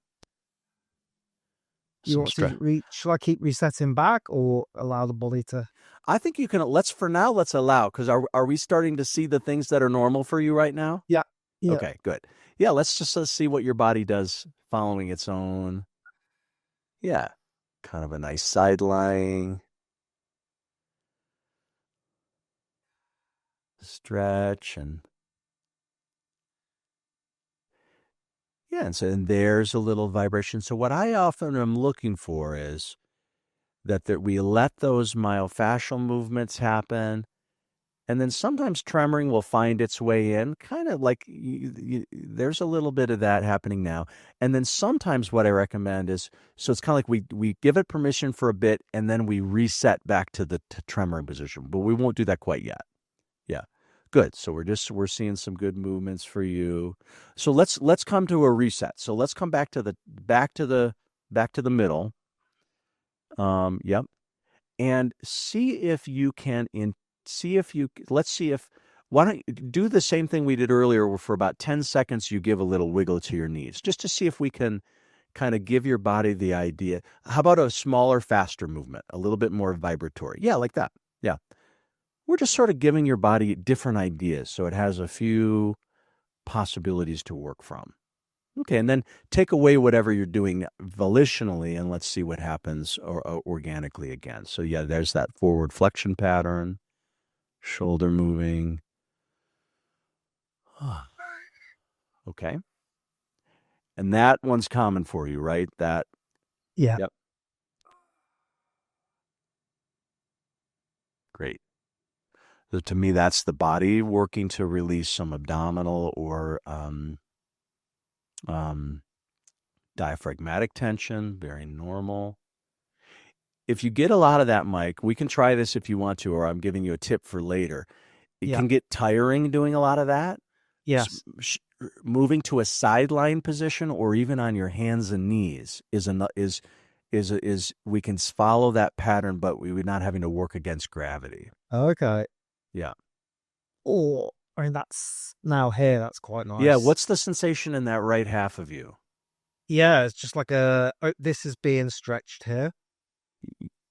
You want to shall I keep resetting back or allow the body to? I think you can, let's allow, because are we starting to see the things that are normal for you right now? Yeah. Yeah. Okay, good. Yeah, let's see what your body does following its own. Yeah, kind of a nice side lying. Stretch and yeah, and so there's a little vibration. So what I often am looking for is that we let those myofascial movements happen. And then sometimes tremoring will find its way in, kind of like there's a little bit of that happening now. And then sometimes what I recommend is, so it's kind of like we give it permission for a bit and then we reset back to the tremoring position, but we won't do that quite yet. Yeah. Good. So we're seeing some good movements for you. So let's come to a reset. So let's come back to the middle. Yep. And see if you can why don't you do the same thing we did earlier where for about 10 seconds you give a little wiggle to your knees, just to see if we can kind of give your body the idea. How about a smaller, faster movement, a little bit more vibratory? Yeah, like that. Yeah. We're just sort of giving your body different ideas so it has a few possibilities to work from. Okay, and then take away whatever you're doing volitionally and let's see what happens organically again. So yeah, there's that forward flexion pattern, shoulder moving. Okay. And that one's common for you, right? That. Yeah. Yep. Great. So to me, that's the body working to release some abdominal or diaphragmatic tension, very normal. if you get a lot of that, Mike, we can try this if you want to, or I'm giving you a tip for later. It Yeah. can get tiring doing a lot of that. Yes. Moving to a sideline position or even on your hands and knees is we can follow that pattern, but we're not having to work against gravity. Okay. Yeah. Oh, I mean, that's now here. That's quite Yeah. nice. What's the sensation in that right half of you? Yeah, it's just like this is being stretched here.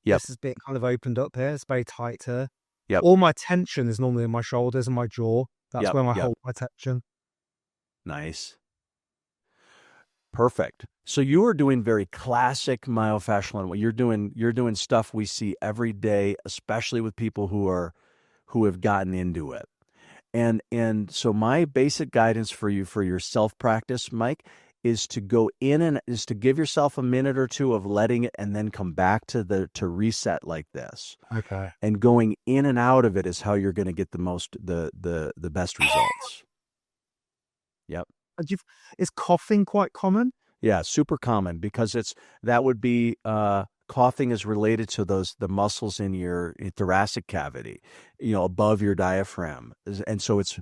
Yep. This is being kind of opened up here. It's very tight here. Yep. All my tension is normally in my shoulders and my jaw. That's Yep. where I Yep. hold my tension. Nice. Perfect. So you are doing very classic myofascial, and you're doing stuff we see every day, especially with people who have gotten into it. And so my basic guidance for you for your self practice, Mike, is to go in and is to give yourself a minute or two of letting it and then come back to reset like this. Okay. And going in and out of it is how you're going to get the best results. Yep. Is coughing quite common? Yeah, super common because that would be coughing is related to the muscles in your thoracic cavity, above your diaphragm, and so it's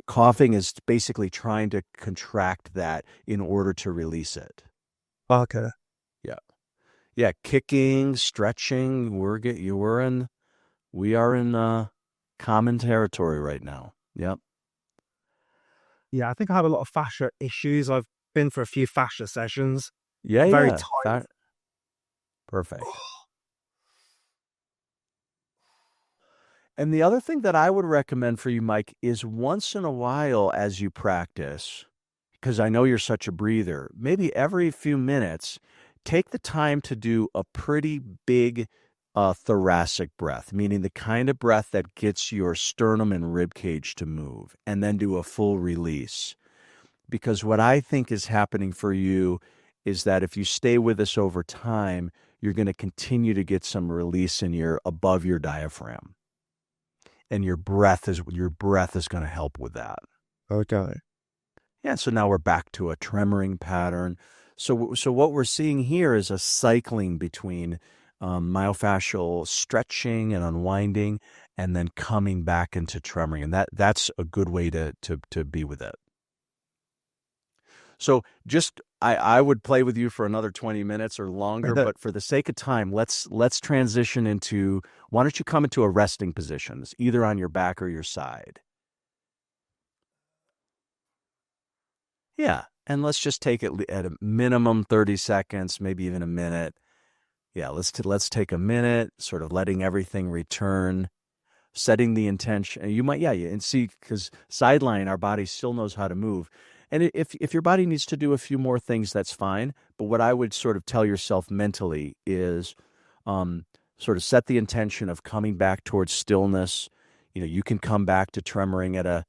coughing is basically trying to contract that in order to release it. Okay. Yeah, yeah, kicking, stretching. We are in common territory right now. Yep. Yeah, I think I have a lot of fascia issues. I've been for a few fascia sessions. Yeah, Very yeah. tight. Perfect. And the other thing that I would recommend for you, Mike, is once in a while as you practice, because I know you're such a breather, maybe every few minutes, take the time to do a pretty big thoracic breath, meaning the kind of breath that gets your sternum and rib cage to move, and then do a full release. Because what I think is happening for you is that if you stay with us over time, you're going to continue to get some release in your above your diaphragm. And your breath is going to help with that. Okay. Yeah, so now we're back to a tremoring pattern. So what we're seeing here is a cycling between myofascial stretching and unwinding, and then coming back into tremoring, and that's a good way to be with it. So I would play with you for another 20 minutes or longer, but for the sake of time, let's transition into, why don't you come into a resting position, either on your back or your side. Yeah, and let's just take it at a minimum 30 seconds, maybe even a minute. Yeah, let's take a minute, sort of letting everything return, setting the intention. And you might, yeah, and see, because sideline, our body still knows how to move. And if your body needs to do a few more things, that's fine. But what I would sort of tell yourself mentally is sort of set the intention of coming back towards stillness. You can come back to tremoring at a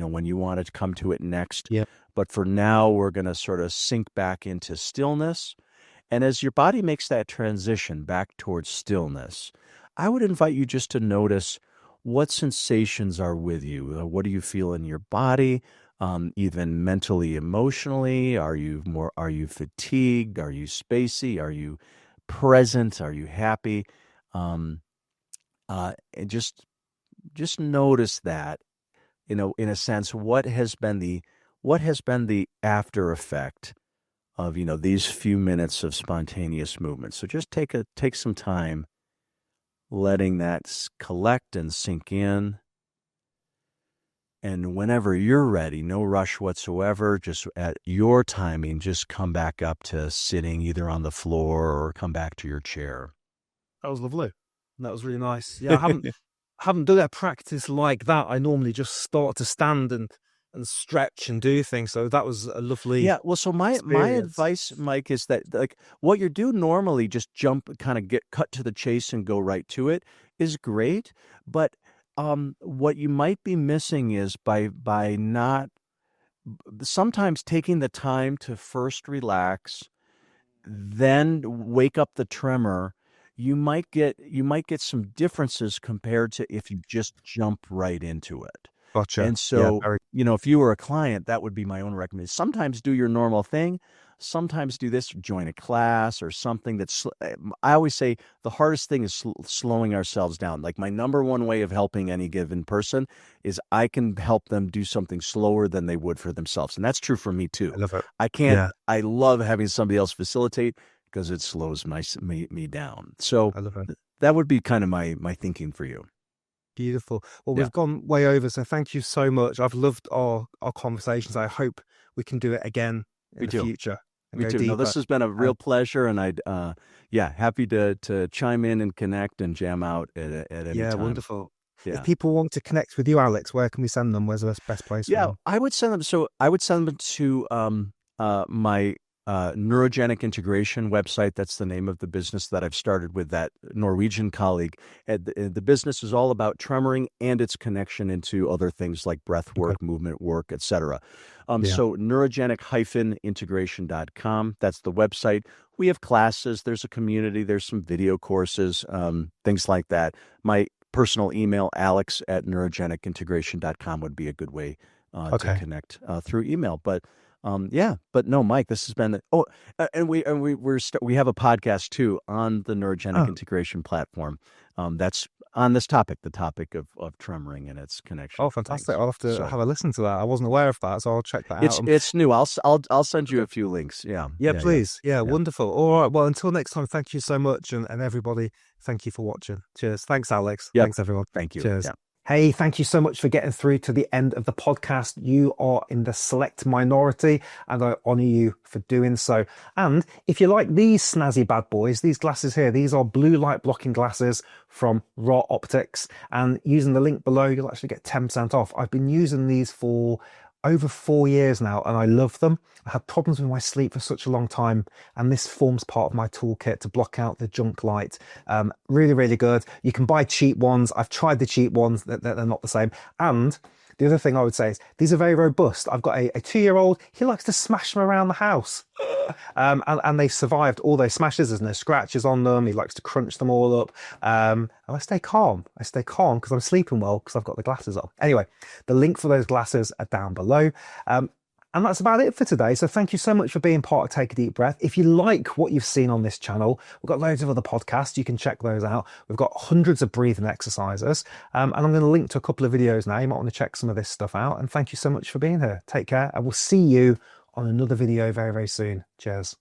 when you want to come to it next. Yeah. But for now, we're going to sort of sink back into stillness. And as your body makes that transition back towards stillness, I would invite you just to notice what sensations are with you. What do you feel in your body? Even mentally, emotionally, are you fatigued? Are you spacey? Are you present? Are you happy? And just notice that, in a sense, what has been the after effect of these few minutes of spontaneous movement. So just take some time, letting that collect and sink in. And whenever you're ready, no rush whatsoever, just at your timing, just come back up to sitting either on the floor or come back to your chair. That was lovely. That was really nice. Yeah, I haven't done a practice like that. I normally just start to stand and stretch and do things. So that was a lovely. Yeah. Well, so my advice, Mike, is that, like, what you do normally, just jump, kind of get cut to the chase and go right to it, is great. But what you might be missing is by not sometimes taking the time to first relax, then wake up the tremor. You might get some differences compared to if you just jump right into it. Gotcha. And Yeah, so, very if you were a client, that would be my own recommendation. Sometimes do your normal thing. Sometimes do this, join a class or something I always say the hardest thing is slowing ourselves down. Like my number one way of helping any given person is I can help them do something slower than they would for themselves. And that's true for me too. I love it. I I love having somebody else facilitate because it slows me down. So I love it. that would be kind of my thinking for you. Beautiful. Well, Yeah. we've gone way over, so thank you so much. I've loved our conversations. I hope we can do it again in Me the too. future and Me go too. No, deeper. this has been a real pleasure, and happy to chime in and connect and jam out at any Yeah, time. wonderful. If Yeah. people want to connect with you, Alex, where can we send them? Where's the best place for Yeah, them? I would send them. So I would send them to my neurogenic integration website. That's the name of the business that I've started with that Norwegian colleague. And the business is all about tremoring and its connection into other things like breath Okay. work, movement work, etc. Yeah. So neurogenic-integration.com. That's the website. We have classes. There's a community. There's some video courses, things like that. My personal email, alex@neurogenicintegration.com would be a good way to Okay. connect through email. But no, Mike, this has been and we have a podcast too on the neurogenic Oh, integration platform. That's on this topic, the topic of tremoring and its connection oh, to fantastic. things. I'll have to So have a listen to that. I wasn't aware of that, so I'll check that out. it's new. I'll send you a few links. Yeah. Yeah, Yeah. please. Yeah, Yeah. wonderful. All right. Well, until next time, thank you so much. And everybody, thank you for watching. Cheers. Thanks, Alex. Yep. Thanks, everyone. Thank you. Cheers. Yeah. Hey, thank you so much for getting through to the end of the podcast. You are in the select minority, and I honor you for doing so. And if you like these snazzy bad boys, these glasses here, these are blue light blocking glasses from Raw Optics. And using the link below, you'll actually get 10% off. I've been using these for over 4 years now, and I love them. I had problems with my sleep for such a long time, and this forms part of my toolkit to block out the junk light. Really, really good. You can buy cheap ones. I've tried the cheap ones, they're not the same. And the other thing I would say is these are very robust. I've got a 2-year-old. He likes to smash them around the house. And they survived all those smashes. There's no scratches on them. He likes to crunch them all up. And I stay calm. I stay calm because I'm sleeping well because I've got the glasses on. Anyway, the link for those glasses are down below. And that's about it for today. So thank you so much for being part of Take a Deep Breath. If you like what you've seen on this channel, we've got loads of other podcasts. You can check those out. We've got hundreds of breathing exercises. And I'm going to link to a couple of videos now. You might want to check some of this stuff out. And thank you so much for being here. Take care. And we'll see you on another video very, very soon. Cheers.